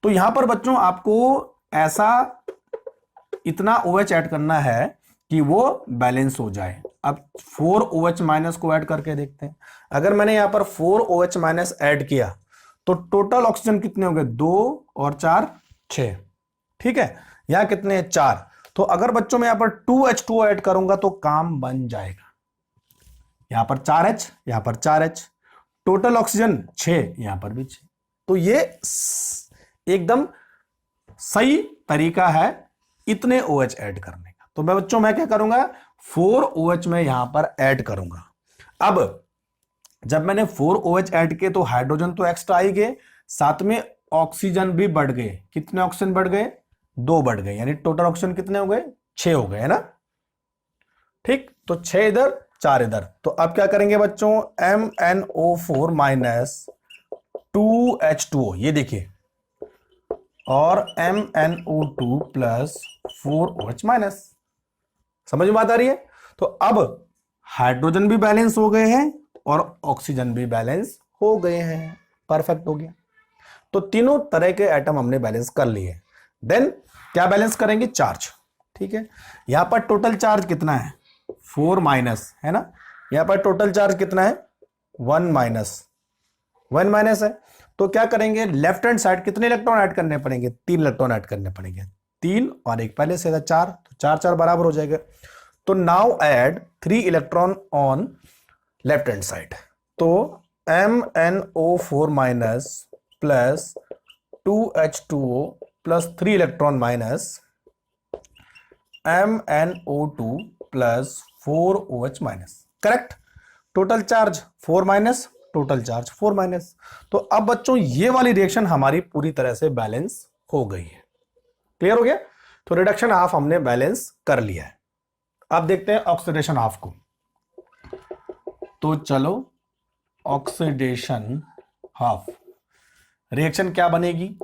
तो यहां पर बच्चों आपको ऐसा इतना OH ऐड करना है कि वो बैलेंस हो जाए। अब 4OH माइनस को ऐड करके देखते हैं। अगर मैंने यहां पर 4OH माइनस ऐड किया, तो टोटल ऑक्सीजन कितने हो गए, 2 और 4 6, ठीक है। यहां कितने, 4। तो अगर बच्चों में यहां पर 2H2O ऐड करूंगा तो काम बन जाएगा। यहां पर 4H, यहां पर 4H, टोटल ऑक्सीजन 6, यहां पर भी 6। तो ये एकदम सही तरीका है इतने OH ऐड करने का। तो मैं बच्चों मैं क्या करूंगा, 4OH में यहां पर ऐड करूंगा। अब जब मैंने 4OH ऐड किए तो हाइड्रोजन तो एक्स्ट्रा ही गए, साथ में ऑक्सीजन भी बढ़ गए। कितने ऑक्सीजन बढ़ गए, 2 बढ़ गए, यानी टोटल ऑक्सीजन कितने हो गए, 6 हो गए, है ना, ठीक। तो 6 इधर 4 इधर। तो अब क्या करेंगे बच्चों, MnO4 माइनस 2H2O, ये देखिए, और MnO2 प्लस 4OH माइनस। समझ में बात आ रही है। तो अब हाइड्रोजन भी बैलेंस हो गए हैं और ऑक्सीजन भी बैलेंस हो गए हैं, परफेक्ट हो गया। तो तीनों तरह के एटम हमने बैलेंस कर लिए। देन क्या बैलेंस करेंगे, चार्ज, ठीक है। यहां पर टोटल चार्ज कितना है, 4 माइनस, है ना। यहां पर टोटल चार्ज कितना है, 1 माइनस, 1 माइनस है। तो क्या करेंगे, लेफ्ट हैंड साइड कितने इलेक्ट्रॉन ऐड करने पड़ेंगे, 3 इलेक्ट्रॉन ऐड करने पड़ेंगे, 3 और 1 पहले से था 4, तो 4 4 बराबर हो जाएगा। तो now add 3 electron on left hand side. तो MnO4 minus plus 2H2O plus 3 electron minus MnO2 plus 4OH minus, correct. Total charge 4 minus, total charge 4 minus. तो अब बच्चों ये वाली रिएक्शन हमारी पूरी तरह से बैलेंस हो गई है, क्लियर हो गया। तो रिडक्शन हाफ हमने बैलेंस कर लिया है। अब देखते हैं ऑक्सीडेशन हाफ को। तो चलो, ऑक्सीडेशन हाफ रिएक्शन क्या बनेगी,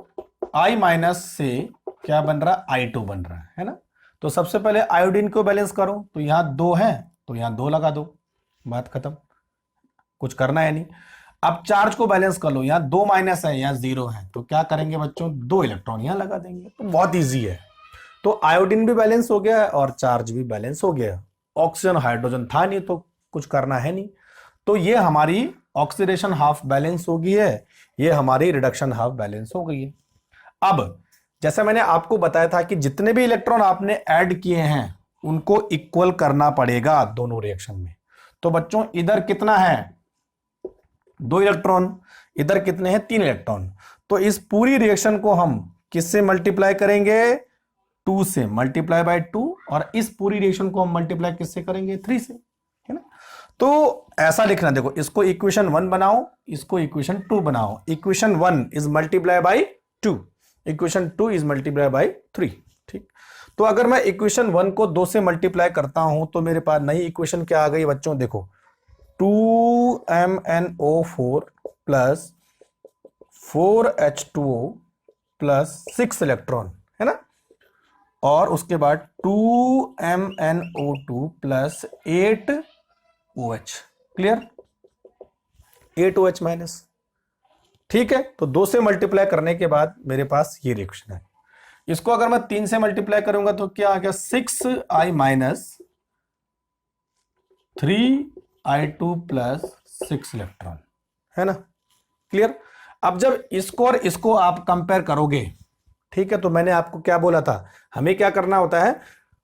I माइनस से क्या बन रहा है, I2 बन रहा है ना। तो सबसे पहले आयोडीन को बैलेंस करो, तो यहां 2 है तो यहां 2 लगा दो, बात खत्म, कुछ करना है नहीं। अब चार्ज को बैलेंस कर लो, यहां 2 माइनस है, यहां 0 है, तो क्या करेंगे बच्चों, 2 इलेक्ट्रॉन यहां लगा देंगे। तो बहुत इजी है। तो आयोडीन भी बैलेंस हो गया और चार्ज भी बैलेंस हो गया। ऑक्सीजन हाइड्रोजन था नहीं, तो कुछ करना है नहीं। तो ये हमारी ऑक्सीडेशन हाफ बैलेंस हो गई है, ये हमारी रिडक्शन हाफ बैलेंस हो गई है। अब जैसे मैंने आपको बताया था कि जितने भी इलेक्ट्रॉन आपने ऐड किए हैं उनको इक्वल करना पड़ेगा दोनों रिएक्शन में। तो बच्चों इधर कितना है 2 इलेक्ट्रॉन, इधर कितने हैं 3 इलेक्ट्रॉन। तो इस पूरी रिएक्शन को हम किससे मल्टीप्लाई करेंगे 2 से, मल्टीप्लाई बाय 2, और इस पूरी रिएक्शन को हम मल्टीप्लाई किससे करेंगे 3 से, है ना। तो ऐसा लिखना, देखो इसको इक्वेशन 1 बनाओ, इसको इक्वेशन 2 बनाओ। Equation 1 is multiply by 2, equation 2 is multiply by 3, ठीक। तो अगर मैं इक्वेशन 1 को 2 से मल्टीप्लाई करता हूं तो मेरे पास नई इक्वेशन क्या आ गई बच्चों, देखो 2MnO4 plus 4H2O plus 6 electron, है ना। और उसके बाद 2MnO2 plus 8OH, clear, 8OH minus, ठीक है। तो 2 से मल्टीप्लाई करने के बाद मेरे पास ये रिएक्शन है। इसको अगर मैं 3 से मल्टीप्लाई करूंगा तो क्या आ गया 6I minus 3I2 plus 6 electron, है ना, क्लियर। अब जब इसको और इसको आप कंपेयर करोगे, ठीक है, तो मैंने आपको क्या बोला था, हमें क्या करना होता है,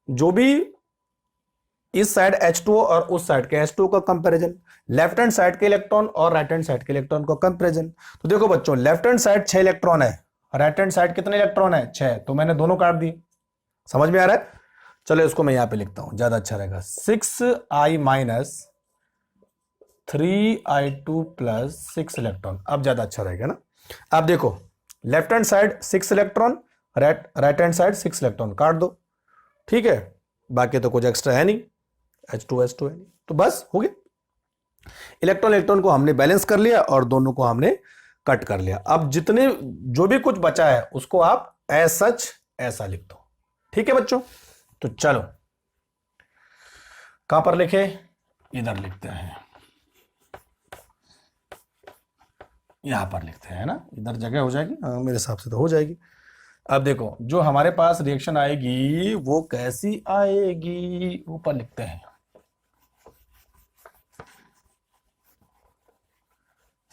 जो भी इस साइड H2O और उस साइड के H2O का कंपैरिजन, लेफ्ट हैंड साइड के इलेक्ट्रॉन और राइट हैंड साइड के इलेक्ट्रॉन का कंपैरिजन। तो देखो बच्चों लेफ्ट हैंड साइड 6 इलेक्ट्रॉन है, राइट हैंड साइड कितने इलेक्ट्रॉन है 6, तो मैंने दोनों काट दिए, समझ में आ रहा है। चलो इसको मैं यहां पे लिखता हूं, ज्यादा अच्छा रहेगा, 6I minus 3I2 plus 6 electron, अब ज्यादा अच्छा रहेगा ना। अब देखो left hand side 6 electron, right hand side 6 electron, काट दो, ठीक है, बाकी तो कुछ एक्स्ट्रा है नहीं, H2 है नहीं, तो बस हो गया। इलेक्ट्रॉन इलेक्ट्रॉन को हमने बैलेंस कर लिया और दोनों को हमने कट कर लिया। अब जितने जो भी कुछ बचा है उसको आप एज सच ऐसा लिख दो, ठीक है बच्चों। तो चलो कहां पर लिखे, इधर लिखते हैं, यहां पर लिखते हैं ना, इधर जगह हो जाएगी, मेरे हिसाब से तो हो जाएगी। अब देखो जो हमारे पास रिएक्शन आएगी वो कैसी आएगी, ऊपर लिखते हैं,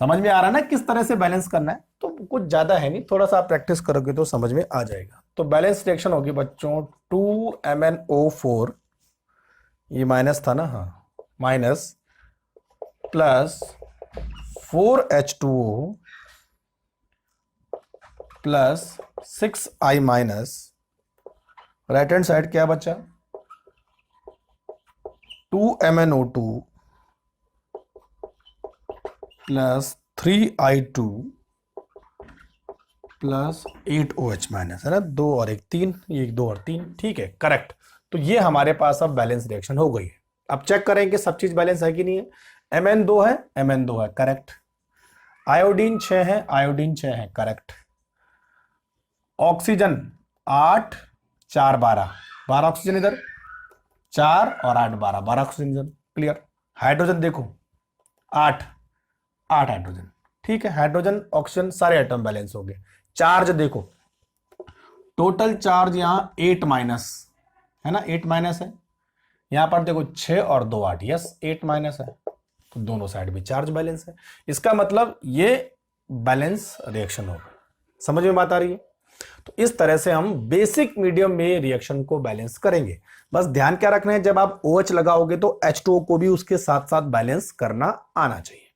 समझ में आ रहा है ना किस तरह से बैलेंस करना है। तो कुछ ज्यादा है नहीं, थोड़ा सा आप प्रैक्टिस करोगे तो समझ में आ जाएगा। तो बैलेंस रिएक्शन होगी बच्चों 2MnO4, ये माइनस था ना, हाँ, minus plus 4H2O plus 6I minus, right hand side क्या बचा 2MnO2 plus 3I2 plus 8OH minus, है ना, 2 और 1 3, ये 2 और 3, ठीक है, करेक्ट। तो ये हमारे पास अब बैलेंस रिएक्शन हो गई है। अब चेक करेंगे सब चीज बैलेंस है कि नहीं है। Mn2 है, Mn2 है, करेक्ट। आयोडीन 6 है, आयोडीन 6 है, करेक्ट। ऑक्सीजन 8 4 12, 12 ऑक्सीजन इधर, 4 और 8 12, 12 ऑक्सीजन इधर, क्लियर। हाइड्रोजन देखो 8 8 हाइड्रोजन, ठीक है, हाइड्रोजन ऑक्सीजन सारे एटम बैलेंस हो गए। चार्ज देखो टोटल चार्ज यहां 8 माइनस है ना, 8 माइनस है, यहां पर देखो 6 और 2 8, यस 8 माइनस है, तो दोनों साइड भी चार्ज बैलेंस है। इसका मतलब ये बैलेंस रिएक्शन होगा, समझ में बात आ रही है। तो इस तरह से हम बेसिक मीडियम में रिएक्शन को बैलेंस करेंगे। बस ध्यान क्या रखना है, जब आप OH लगाओगे तो H2O को भी उसके साथ साथ बैलेंस करना आना चाहिए,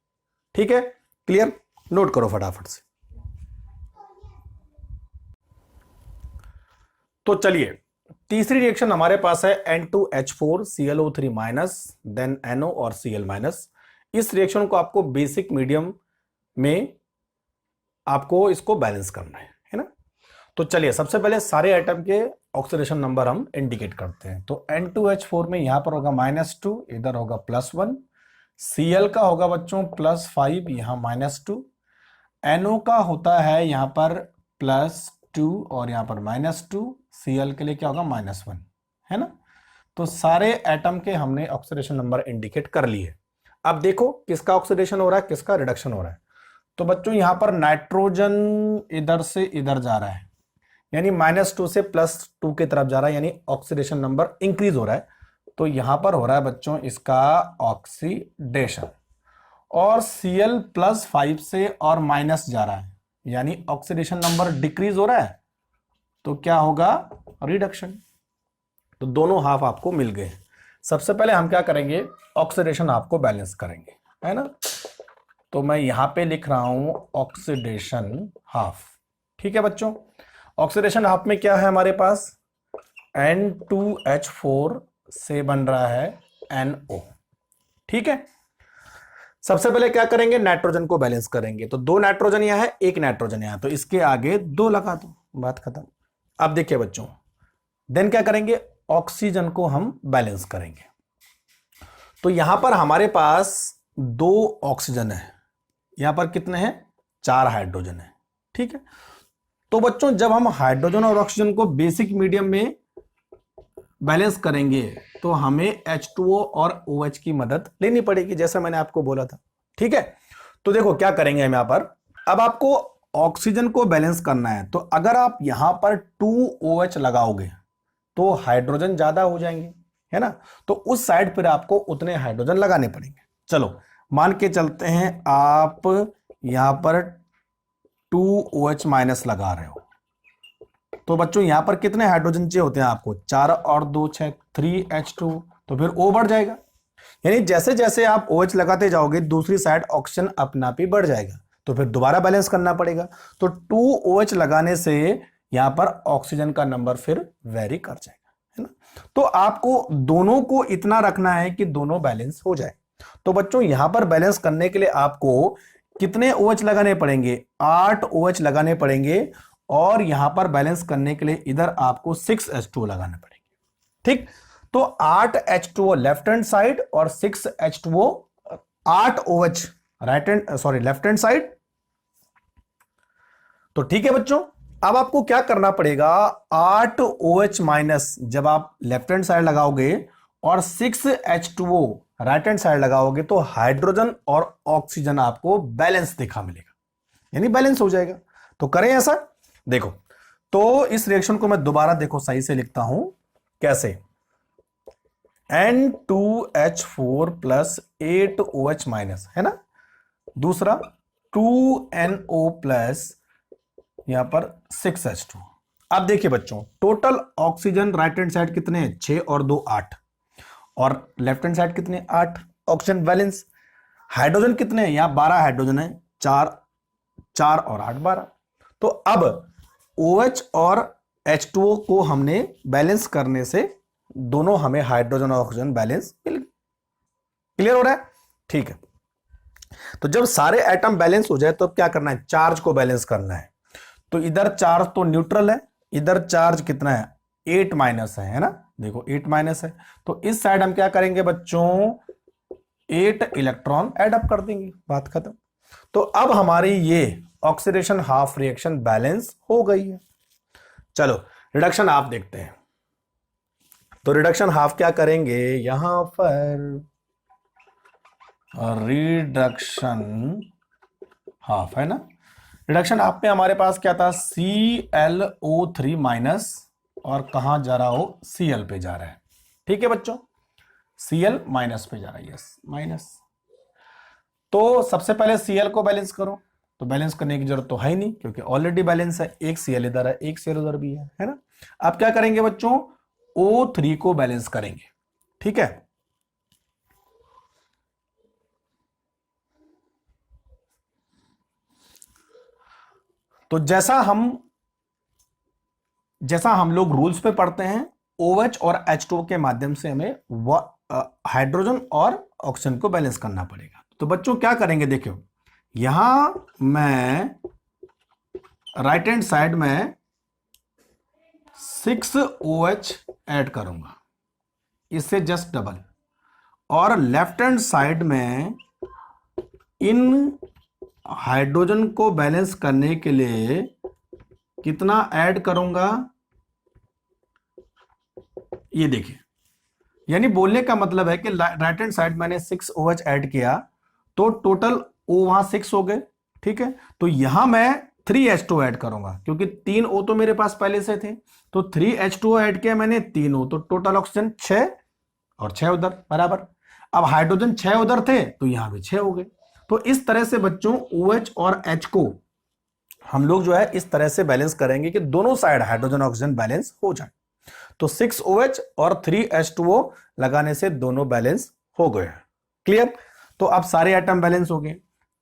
ठीक है, क्लियर। नोट करो फटाफट से। तो चलिए तीसरी रिएक्शन हमारे पास है N2H4 ClO3 minus then NO और Cl माइनस। इस रिएक्शन को आपको बेसिक मीडियम में आपको इसको बैलेंस करना है ना। तो चलिए सबसे पहले सारे एटम के ऑक्सीडेशन नंबर हम इंडिकेट करते हैं। तो N2H4 में यहां पर होगा -2, इधर होगा +1, Cl का होगा बच्चों +5, यहां -2, NO का होता है यहां पर +2 और यहां पर -2, Cl के लिए क्या होगा -1, है ना। तो सारे एटम के हमने ऑक्सीडेशन नंबर इंडिकेट कर लिए। अब देखो किसका ऑक्सीडेशन हो रहा है, किसका रिडक्शन हो रहा है। तो बच्चों यहां पर नाइट्रोजन इधर से इधर जा रहा है, यानी -2 से +2 की तरफ जा रहा है, यानी ऑक्सीडेशन नंबर इंक्रीज हो रहा है। तो यहां पर हो रहा है बच्चों इसका ऑक्सीडेशन, और Cl +5 से और माइनस जा रहा है, यानी ऑक्सीडेशन नंबर डिक्रीज हो रहा है। तो क्या होगा, रिडक्शन। तो दोनों हाफ आपको मिल गए। सबसे पहले हम क्या करेंगे, ऑक्सीडेशन हाफ को बैलेंस करेंगे, है ना। तो मैं यहां पे लिख रहा हूं ऑक्सीडेशन हाफ। ठीक है बच्चों, ऑक्सीडेशन हाफ में क्या है हमारे पास, N2H4 से बन रहा है NO। ठीक है, सबसे पहले क्या करेंगे, नाइट्रोजन को बैलेंस करेंगे। तो 2 नाइट्रोजन यहां है, 1 नाइट्रोजन यहां, तो इसके आगे 2 लगा दो, बात खत्म। अब देखिए बच्चों, देन क्या करेंगे, ऑक्सीजन को हम बैलेंस करेंगे। तो यहां पर हमारे पास 2 ऑक्सीजन है, यहां पर कितने हैं, 4 हाइड्रोजन है। ठीक है, तो बच्चों जब हम हाइड्रोजन और ऑक्सीजन को बेसिक मीडियम में बैलेंस करेंगे तो हमें H2O और OH की मदद लेनी पड़ेगी, जैसा मैंने आपको बोला था। ठीक है, तो देखो क्या करेंगे हम यहां पर, अब आपको ऑक्सीजन को बैलेंस करना है, तो अगर आप यहां पर 2OH लगाओगे तो हाइड्रोजन ज्यादा हो जाएंगे, है ना। तो उस साइड पर आपको उतने हाइड्रोजन लगाने पड़ेंगे। चलो मान के चलते हैं आप यहां पर 2OH माइनस लगा रहे हो, तो बच्चों यहां पर कितने हाइड्रोजन चाहिए होते हैं आपको, 4 और 2 6, 3H2, तो फिर O बढ़ जाएगा। यानी जैसे जैसे आप OH लगाते जाओगे दूसरी साइड ऑक्सीजन अपना भी बढ़ जाएगा, तो फिर दोबारा बैलेंस करना पड़ेगा। तो 2OH लगाने से यहां पर ऑक्सीजन का नंबर फिर वेरी कर जाएगा, है ना। तो आपको दोनों को इतना रखना है कि दोनों बैलेंस हो जाए। तो बच्चों यहां पर बैलेंस करने के लिए आपको कितने OH लगाने पड़ेंगे, 8 OH लगाने पड़ेंगे, और यहां पर बैलेंस करने के लिए इधर आपको 6H2O लगाने पड़ेंगे। ठीक, तो 8H2O लेफ्ट हैंड साइड और 6H2O 8OH right hand sorry left hand side. तो ठीक है बच्चों, अब आपको क्या करना पड़ेगा, 8OH माइनस जब आप लेफ्ट हैंड साइड लगाओगे और 6H2O राइट हैंड साइड लगाओगे तो हाइड्रोजन और ऑक्सीजन आपको बैलेंस दिखा मिलेगा, यानी बैलेंस हो जाएगा। तो करें ऐसा, देखो तो इस रिएक्शन को मैं दोबारा देखो सही से लिखता हूं, कैसे, N2H4 प्लस 8OH माइनस, है ना, दूसरा 2NO प्लस यहां पर 6H2। अब देखिए बच्चों, total oxygen right hand side कितने हैं, 6 और 2 8, और लेफ्ट हैंड साइड कितने, 8, ऑक्सीजन बैलेंस। हाइड्रोजन कितने हैं, यहां 12 हाइड्रोजन है, 4 और 8 12। तो अब OH और H2O को हमने बैलेंस करने से दोनों हमें हाइड्रोजन और ऑक्सीजन बैलेंस मिल, क्लियर हो रहा है। ठीक है, तो जब सारे एटम बैलेंस हो जाए तो क्या करना है, चार्ज को बैलेंस करना है। तो इधर चार्ज तो न्यूट्रल है, इधर चार्ज कितना है, 8 माइनस है ना, देखो 8 माइनस है, तो इस साइड हम क्या करेंगे बच्चों, 8 इलेक्ट्रॉन ऐड अप कर देंगे, बात खत्म। तो अब हमारी ये ऑक्सीडेशन हाफ रिएक्शन बैलेंस हो गई है। चलो रिडक्शन हाफ देखते हैं। तो रिडक्शन हाफ क्या करेंगे, यहां पर रिडक्शन हाफ है ना, रिडक्शन हाफ में हमारे पास क्या था, ClO3 माइनस, और कहां जा रहा हो, Cl पे जा रहा है। ठीक है बच्चों, Cl माइनस पे जा रहा है, यस माइनस। तो सबसे पहले Cl को बैलेंस करो, तो बैलेंस करने की जरूरत तो है ही नहीं क्योंकि ऑलरेडी बैलेंस है, एक Cl इधर है, एक Cl उधर भी है ना। अब क्या करेंगे बच्चों, O3 को बैलेंस करेंगे। ठीक है, तो जैसा हम लोग रूल्स पे पढ़ते हैं, OH और H2O के माध्यम से हमें हाइड्रोजन और ऑक्सीजन को बैलेंस करना पड़ेगा। तो बच्चों क्या करेंगे, देखो यहां मैं राइट हैंड साइड में 6OH ऐड करूंगा, इससे जस्ट डबल, और लेफ्ट हैंड साइड में इन हाइड्रोजन को बैलेंस करने के लिए कितना ऐड करूंगा, ये देखिए, यानी बोलने का मतलब है कि राइट हैंड साइड मैंने 6OH ऐड किया तो टोटल O वहां 6 हो गए। ठीक है, तो यहां मैं 3H2 ऐड करूंगा क्योंकि 3 O तो मेरे पास पहले से थे, तो 3H2 ऐड किया मैंने, 3 O, तो टोटल ऑक्सीजन 6 और 6 उधर बराबर। अब हाइड्रोजन 6 उधर थे तो यहां भी 6 हो गए। तो इस तरह से बच्चों OH और H को हम लोग जो है इस तरह से बैलेंस करेंगे कि दोनों साइड हाइड्रोजन ऑक्सीजन बैलेंस हो जाए। तो 6OH और 3H2O लगाने से दोनों बैलेंस हो गए। क्लियर? तो अब सारे एटम बैलेंस हो गए।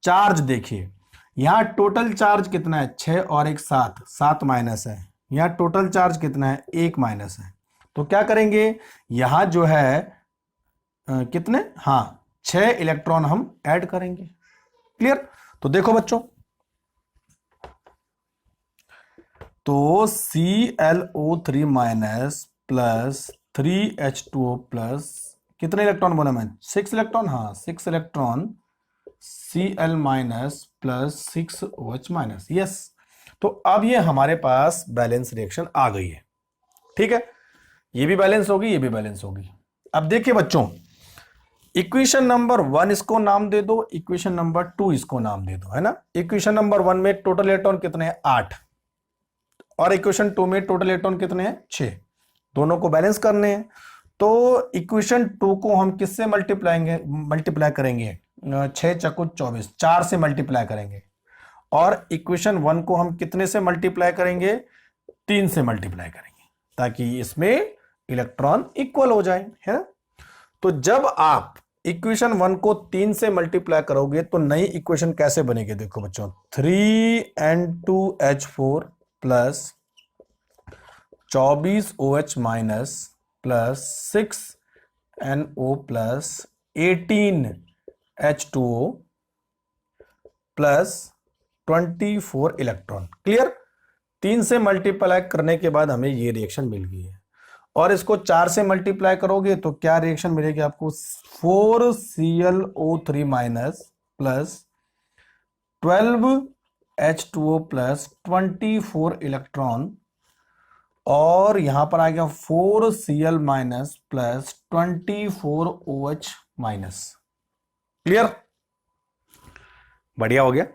चार्ज देखिए, यहां टोटल चार्ज कितना है, 6 और 1 7, 7 माइनस है। यहां टोटल चार्ज कितना है, 1 माइनस है। तो क्या करेंगे, यहां जो है कितने, हाँ 6 इलेक्ट्रॉन हम ऐड करेंगे। क्लियर? तो देखो बच्चों, तो ClO3 minus plus 3H2O plus कितने इलेक्ट्रॉन बोला मैं, 6 इलेक्ट्रॉन, हाँ 6 electron Cl minus plus 6OH minus. Yes, तो अब ये हमारे पास बैलेंस रिएक्शन आ गई है। ठीक है, ये भी बैलेंस होगी, ये भी बैलेंस होगी। अब देखिए बच्चों, इक्वेशन नंबर 1 इसको नाम दे दो, इक्वेशन नंबर 2 इसको नाम दे दो, है ना। इक्वेशन नंबर 1 में टोटल इलेक्ट्रॉन कितने हैं, 8, और इक्वेशन 2 में टोटल इलेक्ट्रॉन कितने हैं, 6। दोनों को बैलेंस करने हैं, तो इक्वेशन 2 को हम किससे मल्टीप्लाई करेंगे, 6 चकुत 24, 4 से मल्टीप्लाई करेंगे। और इक्वेशन 1 को हम कितने से मल्टीप्लाई करेंगे, 3 से मल्टीप्लाई करेंगे, ताकि इसमें इलेक्ट्रॉन इक्वल हो जाए, है ना। तो जब आप इक्वेशन 1 को 3 से मल्टीप्लाई करोगे तो नई इक्वेशन कैसे बनेगी, देखो बच्चों, 3N2H4 plus 24OH minus plus 6NO plus 18H2O plus 24 electron. Clear? 3 से मल्टीप्लाई करने के बाद हमें ये रिएक्शन मिल गई है, और इसको 4 से मल्टीप्लाई करोगे तो क्या रिएक्शन मिलेगी आपको, 4ClO3 minus plus 12H2O plus 24 electron, और यहां पर आ गया 4Cl minus plus 24OH minus. Clear? बढ़िया हो गया।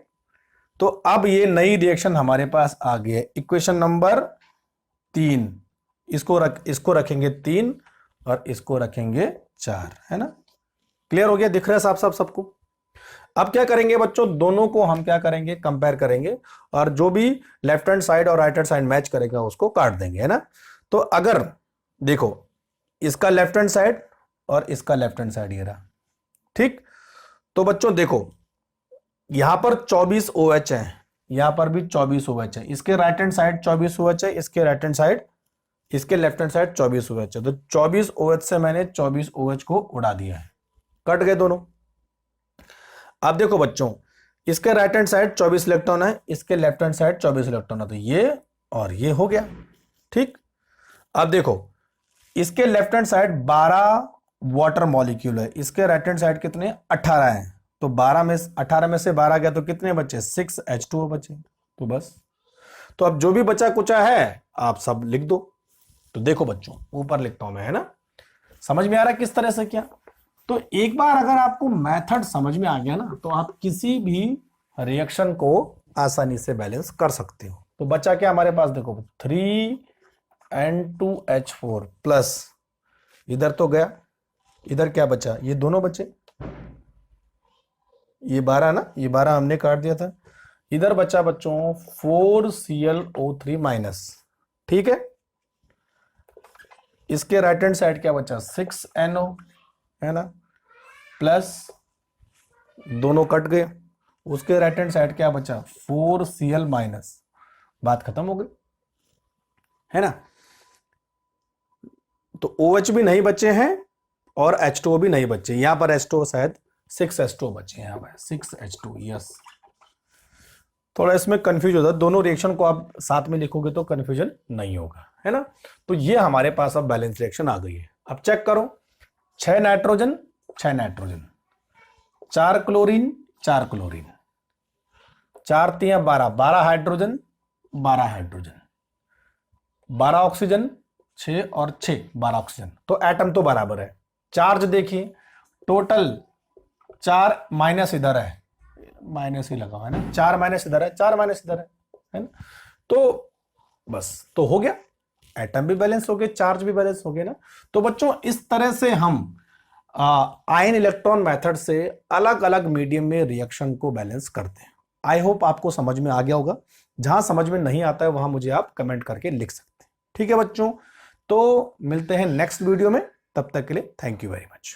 तो अब ये नई रिएक्शन हमारे पास आ गई है, इक्वेशन नंबर 3, इसको रखेंगे 3 और इसको रखेंगे 4, है ना। क्लियर हो गया, दिख रहा है साफ साफ सबको। अब क्या करेंगे बच्चों, दोनों को हम क्या करेंगे, कंपेयर करेंगे, और जो भी लेफ्ट हैंड साइड और राइट हैंड साइड मैच करेगा उसको काट देंगे, है ना। तो अगर देखो, इसका लेफ्ट हैंड साइड और इसका लेफ्ट हैंड साइड ये रहा, ठीक। तो बच्चों देखो, यहां पर 24OH है, यहां पर भी 24OH है, इसके राइट हैंड साइड 24OH है, इसके राइट हैंड साइड, इसके लेफ्ट हैंड साइड 24OH है। तो 24OH से मैंने 24OH को उड़ा दिया है, कट गए दोनों। अब देखो बच्चों, इसके राइट हैंड साइड 24 इलेक्ट्रॉन है, इसके लेफ्ट हैंड साइड 24 इलेक्ट्रॉन है, तो ये और ये हो गया, ठीक। अब देखो, इसके left hand side 12 water molecule है, इसके राइट हैंड साइड कितने, 18 है। तो 18 में से 12 गया तो कितने बचे, 6H2O बचे। तो बस, तो अब जो भी बचा कुचा है आप सब लिख दो। तो देखो बच्चों, ऊपर लिखता हूं मैं, है ना। समझ में आ रहा है किस तरह से क्या। तो एक बार अगर आपको मेथड समझ में आ गया ना, तो आप किसी भी रिएक्शन को आसानी से बैलेंस कर सकते हो। तो बचा क्या हमारे पास, देखो 3N2H4 प्लस, इधर तो गया, इधर क्या बचा, ये दोनों बचे, ये 12 ना, ये 12 हमने काट दिया था। इधर बचा बच्चों 4ClO3 माइनस, ठीक है। इसके राइट हैंड साइड क्या बचा, 6NO, है ना, प्लस दोनों कट गए। उसके राइट हैंड साइड क्या बचा, 4Cl माइनस। बात खत्म हो गई, है ना। तो OH भी नहीं बचे हैं और H2O भी नहीं बचे, यहां पर H2O शायद 6H2O बचे हैं, यहां पर 6H2O, यस। थोड़ा इसमें कंफ्यूज होता है, दोनों रिएक्शन को आप साथ में लिखोगे तो कंफ्यूजन नहीं होगा, है ना। तो ये हमारे पास अब बैलेंस रिएक्शन आ गई है। अब चेक करो, 6 nitrogen 6 nitrogen, 4 chlorine 4 chlorine, 4 3 12, 12 hydrogen 12 hydrogen, 12 oxygen 6 और 6 12 ऑक्सीजन। तो एटम तो बराबर है। चार्ज देखिए, टोटल 4 माइनस इधर है, माइनस ही लगा हुआ है ना, 4 माइनस इधर है, 4 माइनस इधर है ना। तो बस, तो हो गया, एटम भी बैलेंस हो गए, चार्ज भी बैलेंस हो गए ना। तो बच्चों, इस तरह से हम आयन इलेक्ट्रॉन मेथड से अलग अलग मीडियम में रिएक्शन को बैलेंस करते हैं। आई होप आपको समझ में आ गया होगा। जहां समझ में नहीं आता है वहां मुझे आप कमेंट करके लिख सकते हैं, ठीक है बच्चों। तो मिलते हैं नेक्स्ट वीडियो में, तब तक के लिए थैंक यू वेरी मच।